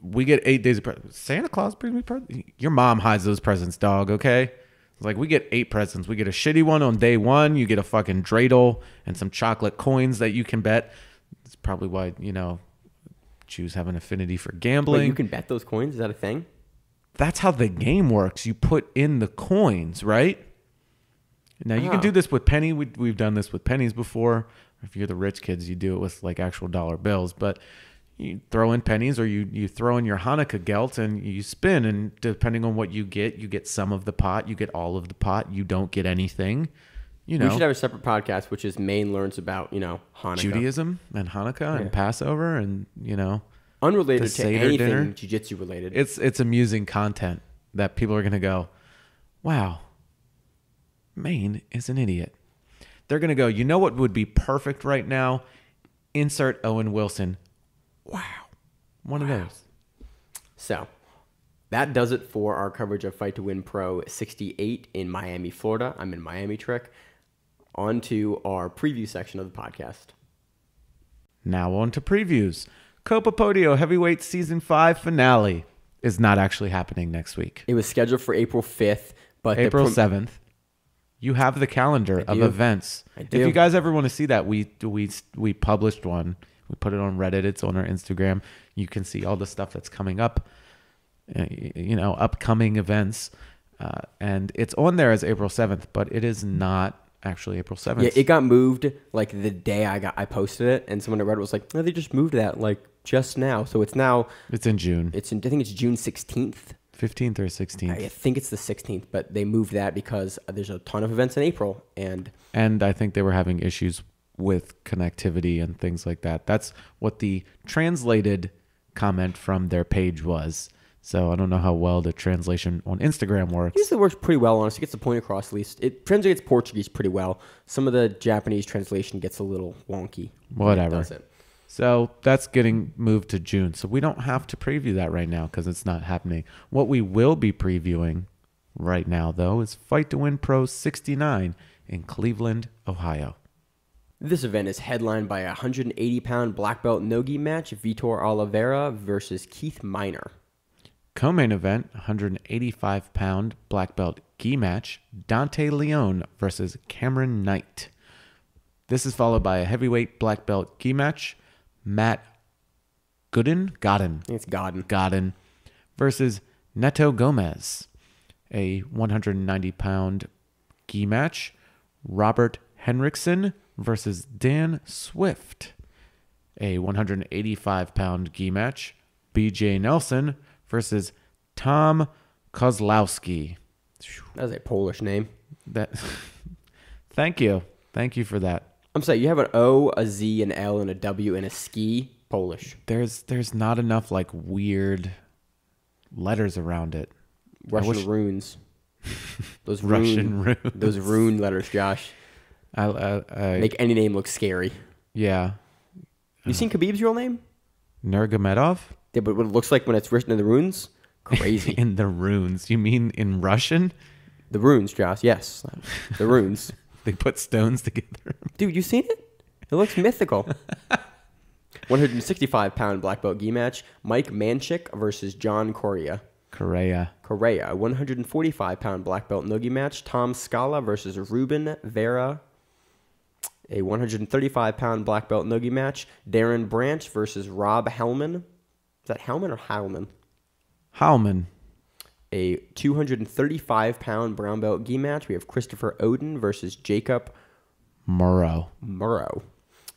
we get 8 days of presents. Santa Claus brings me presents. Your mom hides those presents, dog, okay? Like, we get 8 presents. We get a shitty one on day 1. You get a fucking dreidel and some chocolate coins that you can bet. That's probably why, Jews have an affinity for gambling. Wait, you can bet those coins? Is that a thing? That's how the game works. You put in the coins, right? Now, you can do this with penny. We've done this with pennies before. If you're the rich kids, you do it with like actual dollar bills. But you throw in pennies, or you throw in your Hanukkah gelt and you spin. And depending on what you get some of the pot. You get all of the pot. You don't get anything. We should have a separate podcast, which is Maine learns about, Hanukkah. Judaism and Hanukkah and Passover and, Unrelated to Seder anything dinner. jiu-jitsu related. It's amusing content that people are going to go, wow, Maine is an idiot. They're going to go, you know what would be perfect right now? Insert Owen Wilson. Wow. One of those. So that does it for our coverage of Fight to Win Pro 68 in Miami, Florida. I'm in Miami Trick. On to our preview section of the podcast. Now on to previews. Copa Podio Heavyweight Season 5 finale is not actually happening next week. It was scheduled for April 5th, but April 7th. You have the calendar of events. I do. If you guys ever want to see that, we published one. We put it on Reddit. It's on our Instagram. You can see all the stuff that's coming up. upcoming events. And it's on there as April 7th, but it is not actually April 7th. Yeah, it got moved like the day I posted it, and someone I read was like, no, they just moved that like just now. So it's now. It's in June. I think it's June 16th. 15th or 16th. I think it's the 16th, but they moved that because there's a ton of events in April. And I think they were having issues with connectivity and things like that. That's what the translated comment from their page was. So I don't know how well the translation on Instagram works. It usually works pretty well, honestly. It gets the point across, at least. It translates Portuguese pretty well. Some of the Japanese translation gets a little wonky. Whatever. It does it. So that's getting moved to June. So we don't have to preview that right now because it's not happening. What we will be previewing right now, though, is Fight to Win Pro 69 in Cleveland, Ohio. This event is headlined by a 180-pound black belt no-gi match, Vitor Oliveira versus Keith Minor. Co-main event, 185-pound black belt gi match, Dante Leon versus Cameron Knight. This is followed by a heavyweight black belt gi match, Matt Godin I think it's Godin versus Neto Gomez. A 190-pound gi match, Robert Henriksen versus Dan Swift. A 185-pound gi match, BJ Nelson versus Tom Kozlowski. That was a Polish name. Thank you for that. I'm sorry, you have an O, a Z, an L, and a W, and a ski. Polish. There's not enough like weird letters around it. Russian runes. Those Russian runes. Those rune letters, Josh. I make any name look scary. Yeah. You seen Khabib's real name? Nurmagomedov? Yeah, but what it looks like when it's written in the runes? Crazy. In the runes. You mean in Russian? The runes, Josh. Yes. The runes. They put stones together. Dude, you seen it? It looks mythical. 165-pound black belt gi match, Mike Manchik versus John Correa. Correa. 145-pound black belt no-gi match, Tom Scala versus Ruben Vera. A 135-pound black belt no-gi match, Darren Branch versus Rob Hellman. Is that Hellman or Howman? Howman. A 235-pound brown belt gi match, we have Christopher Oden versus Jacob Murrow.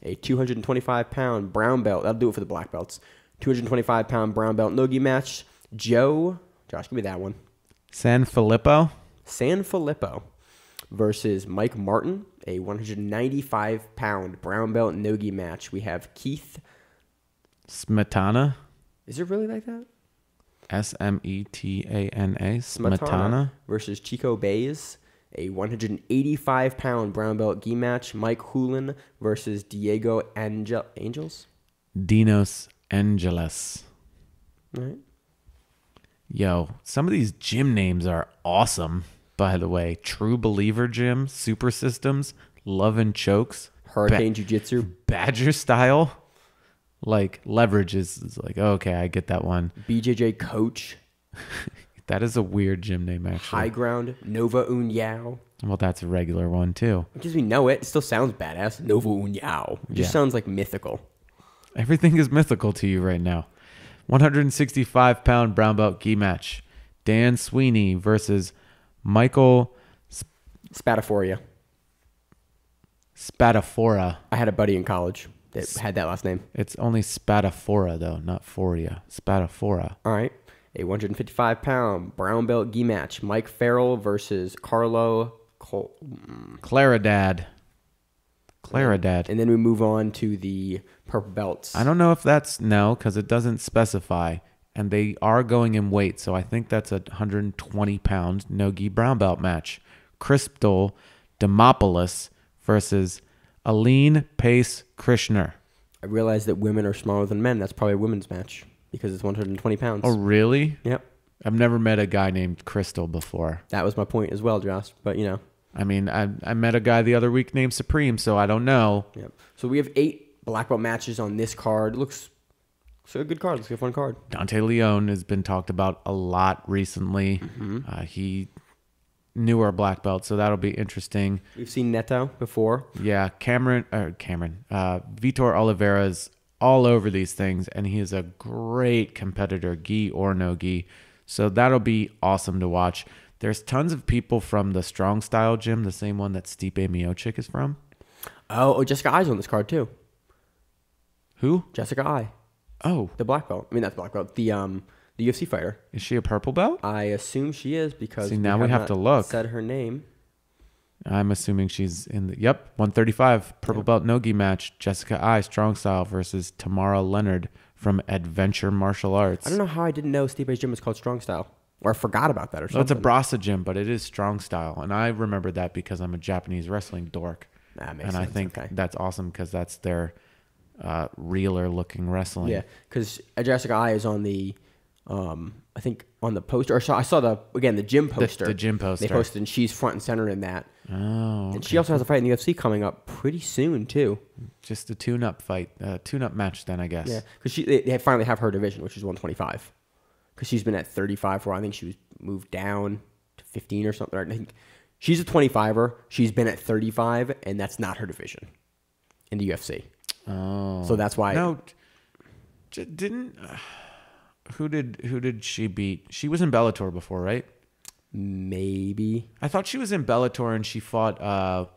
A 225-pound brown belt, that'll do it for the black belts. 225-pound brown belt no-gi match, Josh, give me that one. San Filippo versus Mike Martin. A 195-pound brown belt no-gi match. We have Keith Smetana. Is it really like that? Smetana. Smetana versus Chico Bays. A 185-pound brown belt gi match. Mike Hulin versus Diego Angels. Dinos Angeles. All right. Yo, some of these gym names are awesome, by the way. True Believer Gym, Super Systems, Love and Chokes, Hurricane Jiu-Jitsu, Badger Style. Like, Leverage is like, okay, I get that one. BJJ Coach. That is a weird gym name, actually. High Ground, Nova Un Yao. Well, that's a regular one, too. Because we know it. It still sounds badass. Nova Un Yao. It just sounds like mythical. Everything is mythical to you right now. 165-pound brown belt gi match. Dan Sweeney versus Michael Spatafora. I had a buddy in college that had that last name. It's only Spatafora, though, not Foria. Spatafora. All right. A 155-pound brown belt gi match. Mike Farrell versus Carlo Claridad. And then we move on to the purple belts. I don't know if that's because it doesn't specify. And they are going in weight, so I think that's a 120-pound no-gi brown belt match. Crystal Demopoulos versus Aline Pace Krishner. I realize that women are smaller than men. That's probably a women's match because it's 120 pounds. Oh, really? Yep. I've never met a guy named Crystal before. That was my point as well, Josh. But, I mean, I met a guy the other week named Supreme, so I don't know. Yep. So we have 8 black belt matches on this card. Looks a good card. Looks like a fun card. Dante Leon has been talked about a lot recently. Mm-hmm. He newer black belt, so that'll be interesting. We've seen Neto before. Yeah, Vitor Oliveira's all over these things, and he is a great competitor, gi or no gi. So that'll be awesome to watch. There's tons of people from the Strong Style gym, the same one that Stipe Miocic is from. Oh, Jessica I's on this card too. Who? Jessica I. Oh, The black belt. I mean, not the black belt. The UFC fighter. is she a purple belt? I assume she is because See, now we have not to look. Said her name. I'm assuming she's in the 135 purple belt no-gi match. Jessica I, Strong Style versus Tamara Leonard from Adventure Martial Arts. I don't know how I didn't know Stipe's gym was called Strong Style, or I forgot about that or Well, something. it's a Brasa gym, but it is Strong Style, and I remember that because I'm a Japanese wrestling dork. That makes And sense. I think Okay. that's awesome because that's their realer looking wrestling. Yeah, because Jessica I is on the, I think on the poster. Or I saw the gym poster. The gym poster. They posted, and she's front and center in that. Oh, And she also has a fight in the UFC coming up pretty soon too. just a tune-up fight, tune-up match then, I guess. Yeah, because they finally have her division, which is 125. Because she's been at 35 for a while. I think she was moved down to 15 or something. I think she's a 25er. She's been at 35, and that's not her division in the UFC. Oh, So that's why. No, didn't who did she beat? She was in Bellator before, right? Maybe. I thought she was in Bellator and she fought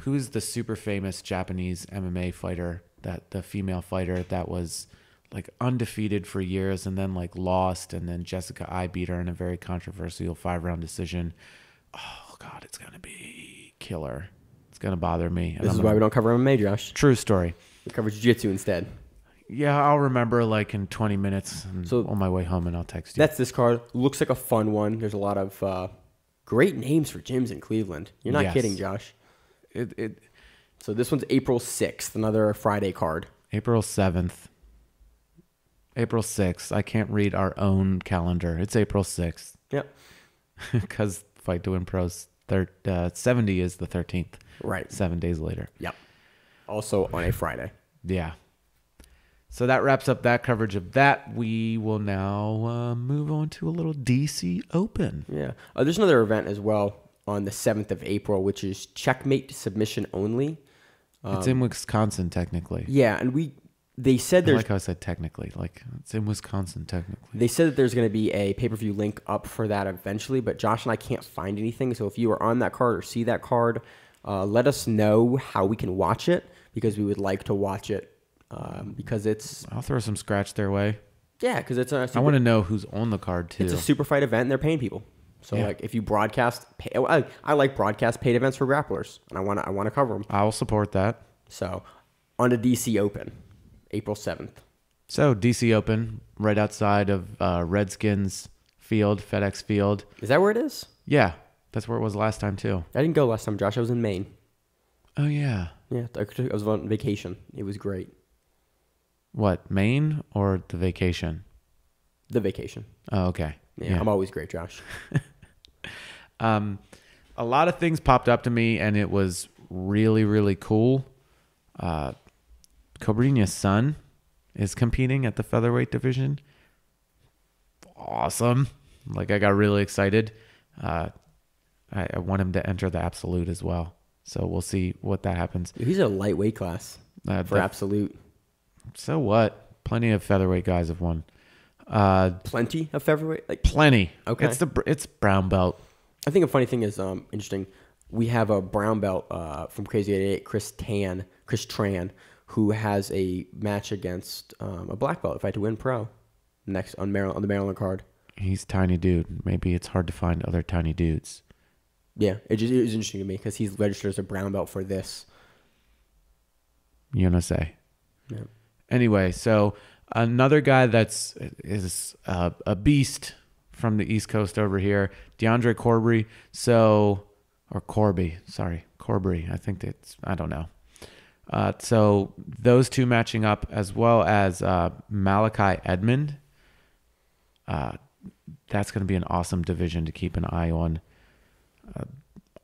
who's the super famous Japanese MMA fighter, that the female fighter that was like undefeated for years and then like lost, and then Jessica I beat her in a very controversial 5-round decision. Oh God, it's gonna be killer. It's gonna bother me. This is why we don't cover MMA, Josh. True story. We cover jiu-jitsu instead. Yeah, I'll remember like in 20 minutes So on my way home, and I'll text you. That's this card. Looks like a fun one. There's a lot of great names for gyms in Cleveland. You're not Yes. kidding, Josh. It So this one's April 6th, another Friday card. April 7th. April 6th. I can't read our own calendar. It's April 6th. Yep. Because Fight to Win Pro's 70 is the 13th. Right. 7 days later. Yep. Also on a Friday. Yeah. So that wraps up that coverage of that. We will now move on to a little DC Open. Yeah. There's another event as well on the 7th of April, which is checkmate submission only. It's in Wisconsin, technically. Yeah, and they said I there's like how I said technically. Like, it's in Wisconsin, technically. They said that there's going to be a pay-per-view link up for that eventually, but Josh and I can't find anything. So if you are on that card or see that card, let us know how we can watch it, because we would like to watch it because it's... I'll throw some scratch their way. Yeah, because it's a I want to know who's on the card, too. It's a super fight event, and they're paying people. So Yeah. like if you broadcast... I like broadcast paid events for grapplers, and I want to cover them. I'll support that. So on the DC Open, April 7th. So, DC Open, right outside of Redskins Field, FedEx Field. Is that where it is? Yeah, that's where it was last time, too. I didn't go last time, Josh. I was in Maine. Oh, yeah. Yeah, I was on vacation. It was great. What, Maine or the vacation? The vacation. Oh, okay. Yeah, I'm always great, Josh. A lot of things popped up to me, and it was really, really cool. Cobrinha's son is competing at the featherweight division. Awesome. Like, I got really excited. I want him to enter the absolute as well. So we'll see what that happens. He's a lightweight class for absolute. So what? Plenty of featherweight guys have won. Plenty of featherweight? Like Plenty. Okay. It's brown belt. I think a funny thing is interesting. We have a brown belt from Crazy 88, Chris Tran, who has a match against a black belt, Fight to Win Pro, next on the Maryland card. He's a tiny dude. Maybe it's hard to find other tiny dudes. Yeah, it was interesting to me because he's registered as a brown belt for this. You know, say. Yeah. Anyway, so another guy is a beast from the East Coast over here, DeAndre Corby. Corby. I think I don't know. So those two matching up, as well as Malachi Edmond. That's going to be an awesome division to keep an eye on.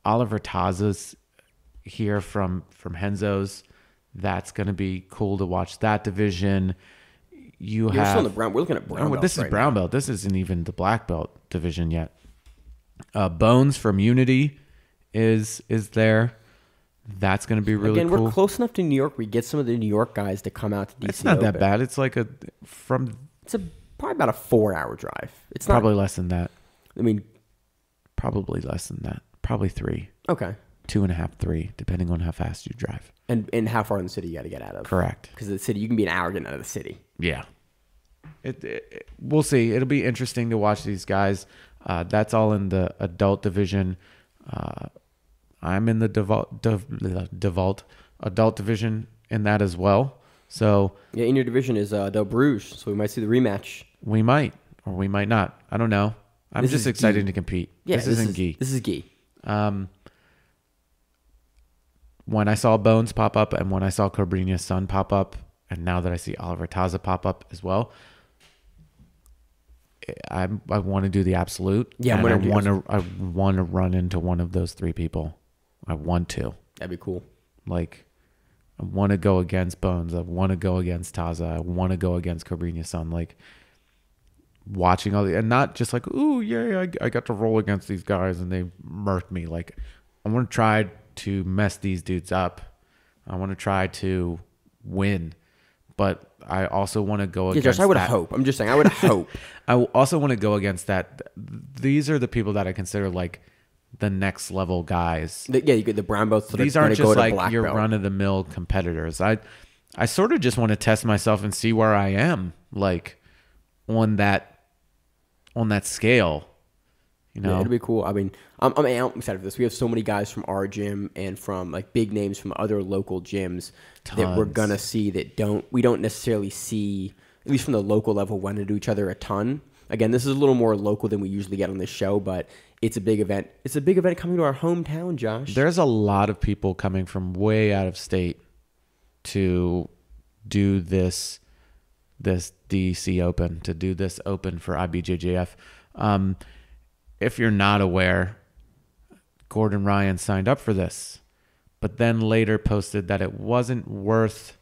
Oliver Taza's here from Henzo's. That's going to be cool to watch that division. We're still in the brown. We're looking at brown belts. This is right brown now. belt. This isn't even the black belt division yet. Bones from Unity is there. That's going to be really cool. We're close enough to New York. We get some of the New York guys to come out to DC. It's not that Open. bad. It's like It's a probably about a 4-hour drive. It's not Probably less than that. I mean, Probably less than that. Probably 3. okay. 2.5, 3, depending on how fast you drive. And how far in the city you got to get out of? Correct. Because the city, you can be an hour getting out of the city. Yeah. We'll see. It'll be interesting to watch these guys. That's all in the adult division. I'm in the default adult division in that as well. So yeah, in your division is Del Bruges, so we might see the rematch. We might, or we might not. I don't know. I'm just excited to compete. Yeah, this isn't gi. This is gi. When I saw Bones pop up and when I saw Cobrinha's son pop up, and now that I see Oliver Taza pop up as well, I want to do the absolute. Yeah, and I want to run into one of those 3 people. I want to. That'd be cool. Like, I want to go against Bones. I want to go against Taza. I want to go against Cobrinha's son. Like, watching all the, and not just like, ooh, yeah, I got to roll against these guys and they murked me. Like, I want to try to mess these dudes up. I want to try to win, but I also want to go against Josh, I would hope. I'm just saying, I would hope. I also want to go against that. These are the people that I consider like the next level guys. Yeah, you get the brown belts. These aren't just like your run of the mill competitors. I sort of just want to test myself and see where I am, like on that scale. You know, yeah, it'll be cool. I mean, I'm excited for this. We have so many guys from our gym and from like big names from other local gyms that we're gonna see that we don't necessarily see, at least from the local level, run into each other a ton. Again, this is a little more local than we usually get on this show, but it's a big event. It's a big event coming to our hometown, Josh. There's a lot of people coming from way out of state to do this DC Open, to do this Open for IBJJF. If you're not aware, Gordon Ryan signed up for this, but then later posted that it wasn't worth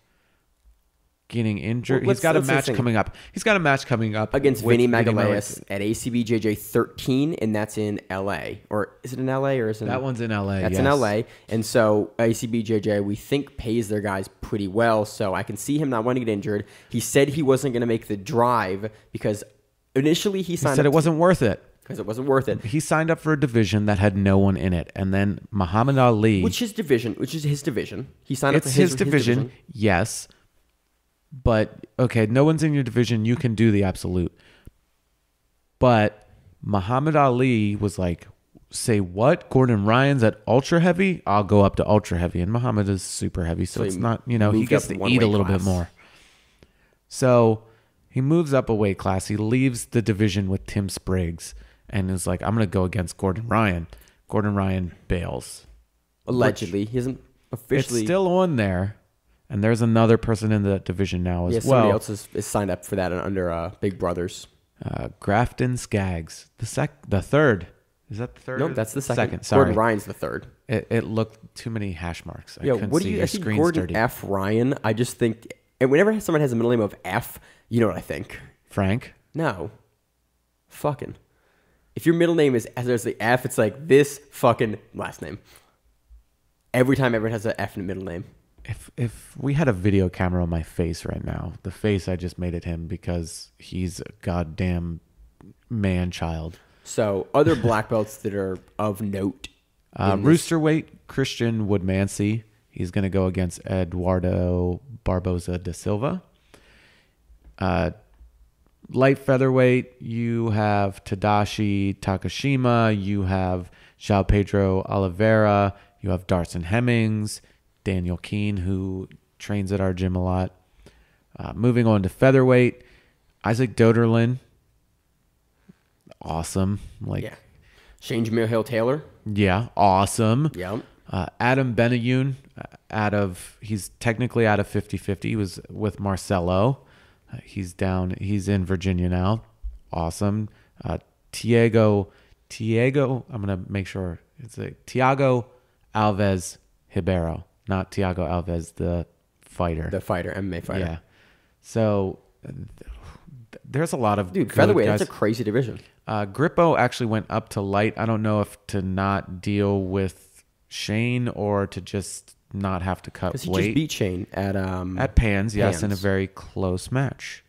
getting injured. Well, He's got a match coming up. He's got a match coming up against Vinny Magalhaes at ACBJJ 13, and that's in LA. Or is it in LA or is it? That one's in LA. That's in LA, and so ACBJJ we think pays their guys pretty well. So I can see him not wanting to get injured. He said he wasn't going to make the drive because initially he said it wasn't worth it. Because it wasn't worth it. He signed up for a division that had no one in it. And then Muhammad Ali... Which is his division. He signed up for his division, yes. But, okay, no one's in your division. You can do the absolute. But Muhammad Ali was like, say what? Gordon Ryan's at ultra heavy? I'll go up to ultra heavy. And Muhammad is super heavy. So it's not, he gets to eat a little bit more. So he moves up a weight class. He leaves the division with Tim Spriggs. And is like, I'm going to go against Gordon Ryan. Gordon Ryan bails. Allegedly. He isn't officially... It's still on there. And there's another person in the division now as well. Somebody else is signed up for that under Big Brothers. Grafton Skaggs. The third. Is that the third? No, that's the second. Sorry. Gordon Ryan's the third. It looked too many hash marks. I think Gordon dirty. F. Ryan, I just think... And whenever someone has a middle name of F, you know what I think? Frank? No. Fucking... If your middle name is there's the F, it's like this fucking last name. Every time everyone has an F in the middle name. If we had a video camera on my face right now, the face I just made at him because he's a goddamn man-child. So other black belts that are of note. Roosterweight Christian Woodmansey. He's going to go against Eduardo Barboza da Silva. Light featherweight, you have Tadashi Takashima, you have João Pedro Oliveira, you have Darson Hemmings, Daniel Keene, who trains at our gym a lot. Moving on to featherweight, Isaac Doderlin, awesome. Shane Jamil Hill Taylor. Yeah, awesome. Yeah. Adam Benayoun, he's technically out of 50-50. He was with Marcelo. He's in Virginia now. Awesome. Tiago, I'm going to make sure it's Tiago Alves Ribeiro, not Tiago Alves, the fighter. The fighter, MMA fighter. Yeah. So there's a lot of featherweight, that's a crazy division. Grippo actually went up to light. I don't know if to not deal with Shane or to just not have to cut weight. Because he just beat Shane at Pans, yes, in a very close match.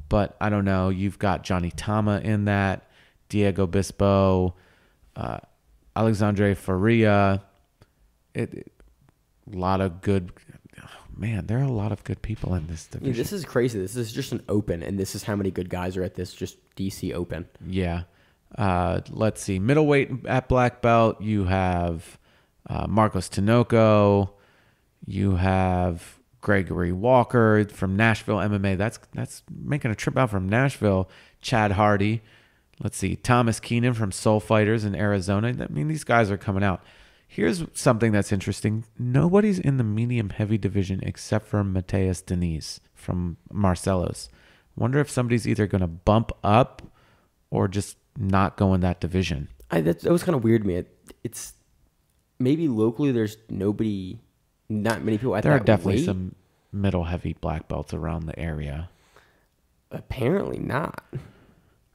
But I don't know. You've got Johnny Tama in that, Diego Bispo, Alexandre Faria. A lot of good. Oh, man, there are a lot of good people in this division. Yeah, this is crazy. This is just an open, and this is how many good guys are at this just DC Open. Yeah. Let's see. Middleweight at black belt, you have Marcos Tinoco. You have Gregory Walker from Nashville MMA. That's making a trip out from Nashville. Chad Hardy. Let's see. Thomas Keenan from Soul Fighters in Arizona. I mean, these guys are coming out. Here's something that's interesting. Nobody's in the medium heavy division except for Mateus Diniz from Marcelo's. Wonder if somebody's either going to bump up or just not go in that division. That was kind of weird to me. It's maybe locally there's not many people at that There are definitely weight. some middle heavy black belts around the area. Apparently not.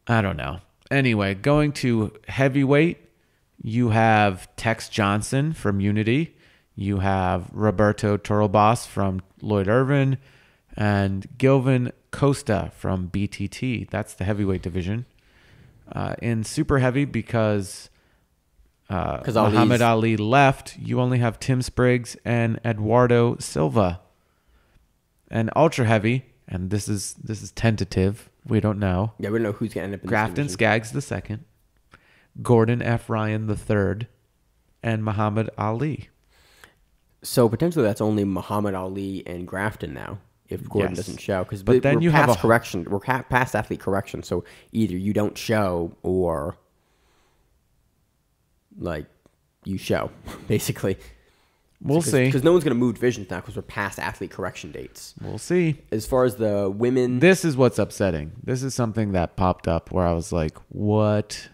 I don't know. Anyway, going to heavyweight, you have Tex Johnson from Unity. You have Roberto Torrelbas from Lloyd Irvin and Gilvin Costa from BTT. That's the heavyweight division. In super heavy, because Muhammad Ali left, you only have Tim Spriggs and Eduardo Silva. And ultra heavy, and this is tentative. We don't know. Yeah, we don't know who's going to end up in Grafton this division. Skaggs the second, Gordon F. Ryan the third, and Muhammad Ali. So potentially that's only Muhammad Ali and Grafton now, if Gordon Yes. doesn't show. Because But then we're you have past a- correction. We're past athlete correction. So either you don't show or like you show, basically. We'll see. Because no one's going to move divisions now because we're past athlete correction dates. We'll see. As far as the women, This is what's upsetting. This is something that popped up where I was like, what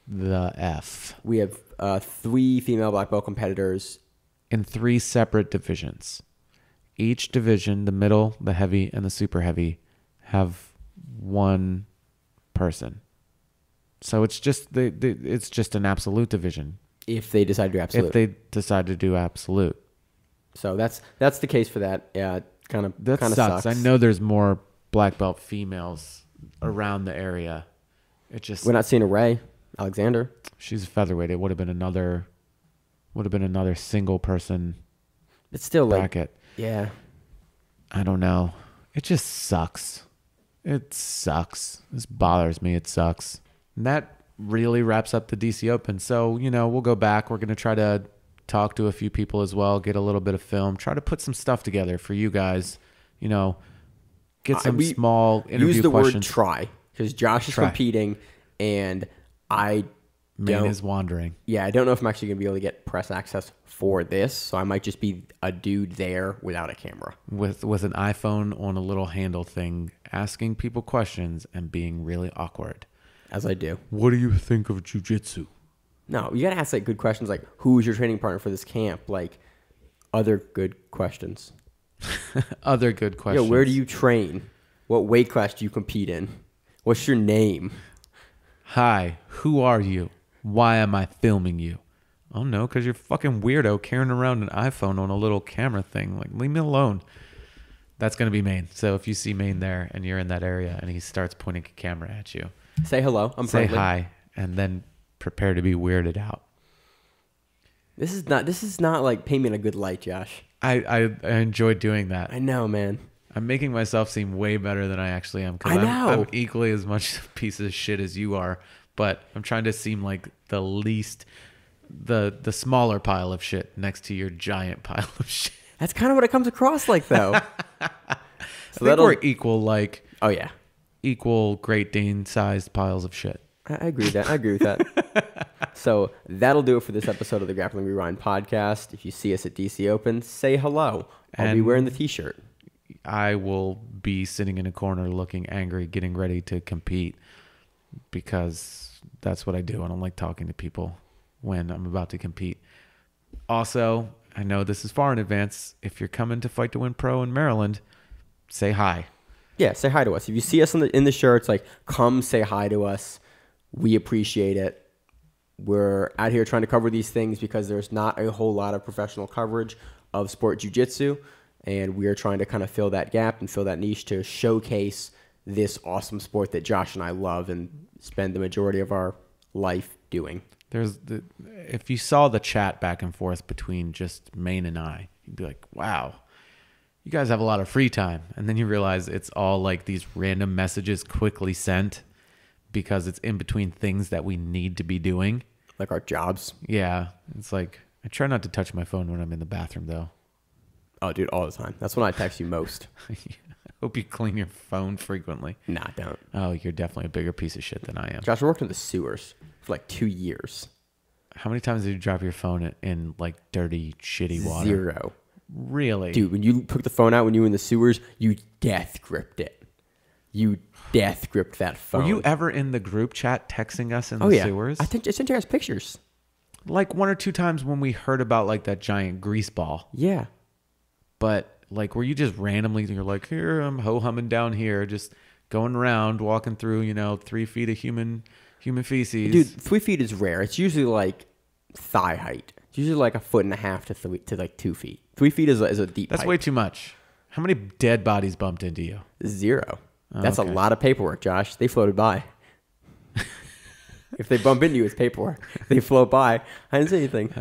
the F? we have 3 female black belt competitors. In 3 separate divisions. Each division, the middle, the heavy, and the super heavy, have one person. So it's just it's just an absolute division. If they decide to do absolute. If they decide to do absolute. So that's the case for that. Yeah, That kind of sucks. sucks. I know there's more black belt females around the area. It just We're not seeing a Ray Alexander. she's a featherweight. It would have been another single person It's still like, bracket. yeah. I don't know. It just sucks. It sucks. This bothers me. It sucks. And that really wraps up the DC Open. So, we'll go back. We're going to try to talk to a few people as well, get a little bit of film, try to put some stuff together for you guys, get some small interview use the questions. word try because Josh is Try. competing and I Man don't. is wandering. Yeah, I don't know if I'm actually going to be able to get press access for this, so I might just be a dude there without a camera. With an iPhone on a little handle thing, asking people questions and being really awkward. As I do. What do you think of jiu-jitsu? No, you got to ask like good questions like who's your training partner for this camp? Like other good questions. Other good questions. Yo, where do you train? What weight class do you compete in? What's your name? Hi, who are you? Why am I filming you? Oh no, because you're fucking weirdo carrying around an iPhone on a little camera thing. Like, leave me alone. That's going to be Maine. So if you see Maine there and you're in that area and he starts pointing a camera at you, Say hello. I'm say friendly. hi and then prepare to be weirded out. This is not like paint me in a good light, Josh. I enjoy doing that. I know, man. I'm making myself seem way better than I actually am. I know. I'm equally as much a piece of shit as you are, but I'm trying to seem like the least, the smaller pile of shit next to your giant pile of shit. That's kind of what it comes across like, though. I think we're Oh yeah, equal Great Dane sized piles of shit. I agree with that. I agree with that. So that'll do it for this episode of the Grappling Rewind podcast. If you see us at DC Open, say hello. I'll be And- wearing the T-shirt. I will be sitting in a corner looking angry, getting ready to compete because that's what I do. I don't like talking to people when I'm about to compete. Also, I know this is far in advance. If you're coming to Fight to Win Pro in Maryland, say hi. Yeah, say hi to us. If you see us in the shirts, like come say hi to us. We appreciate it. We're out here trying to cover these things because there's not a whole lot of professional coverage of sport jiu-jitsu, and we are trying to kind of fill that gap and fill that niche to showcase this awesome sport that Josh and I love and spend the majority of our life doing. If you saw the chat back and forth between just Maine and I, you'd be like, wow, you guys have a lot of free time. And then you realize it's all like these random messages quickly sent because it's in between things that we need to be doing. Like our jobs. Yeah. It's like, I try not to touch my phone when I'm in the bathroom, though. Oh, dude, all the time. That's when I text you most. I hope you clean your phone frequently. Nah, don't. Oh, you're definitely a bigger piece of shit than I am. Josh, I worked in the sewers for like 2 years. How many times did you drop your phone in like dirty, shitty water? 0. Really? Dude, when you took the phone out when you were in the sewers, you death gripped it. You death gripped that phone. Were you ever in the group chat texting us in the sewers? I sent you guys pictures. Like 1 or 2 times when we heard about like that giant grease ball. Yeah. But like, were you just randomly, you're like, here, I'm ho-humming down here, just going around, walking through, 3 feet of human feces. Dude, 3 feet is rare. It's usually like thigh height. It's usually like 1.5 to like 2 feet. 3 feet is a deep That's pipe. way too much. How many dead bodies bumped into you? 0. Oh, That's okay. a lot of paperwork, Josh. They floated by. If they bump into you, it's paperwork. They float by. I didn't say anything.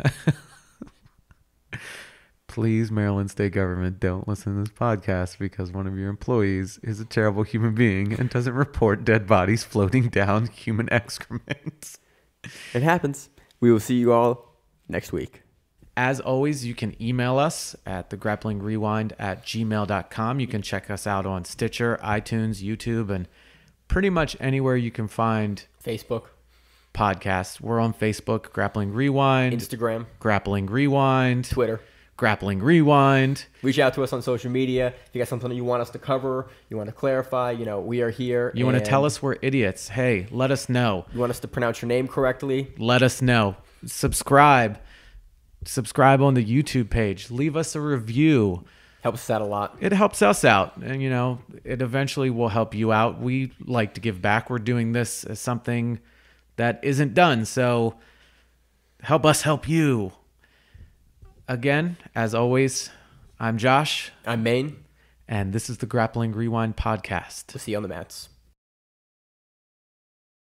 Please, Maryland state government, don't listen to this podcast because one of your employees is a terrible human being and doesn't report dead bodies floating down human excrement. It happens. We will see you all next week. As always, you can email us at thegrapplingrewind@gmail.com. You can check us out on Stitcher, iTunes, YouTube, and pretty much anywhere you can find Facebook, podcasts. We're on Facebook, Grappling Rewind, Instagram, Grappling Rewind, Twitter. Grappling Rewind. Reach out to us on social media. If you got something you want us to cover, you want to clarify, we are here. You want to tell us we're idiots. Hey, let us know. You want us to pronounce your name correctly? Let us know. Subscribe on the YouTube page. Leave us a review. Helps us out a lot. It helps us out. And, it eventually will help you out. We like to give back. We're doing this as something that isn't done. So help us help you. Again, as always, I'm Josh. I'm Maine. And this is the Grappling Rewind podcast. We'll see you on the mats.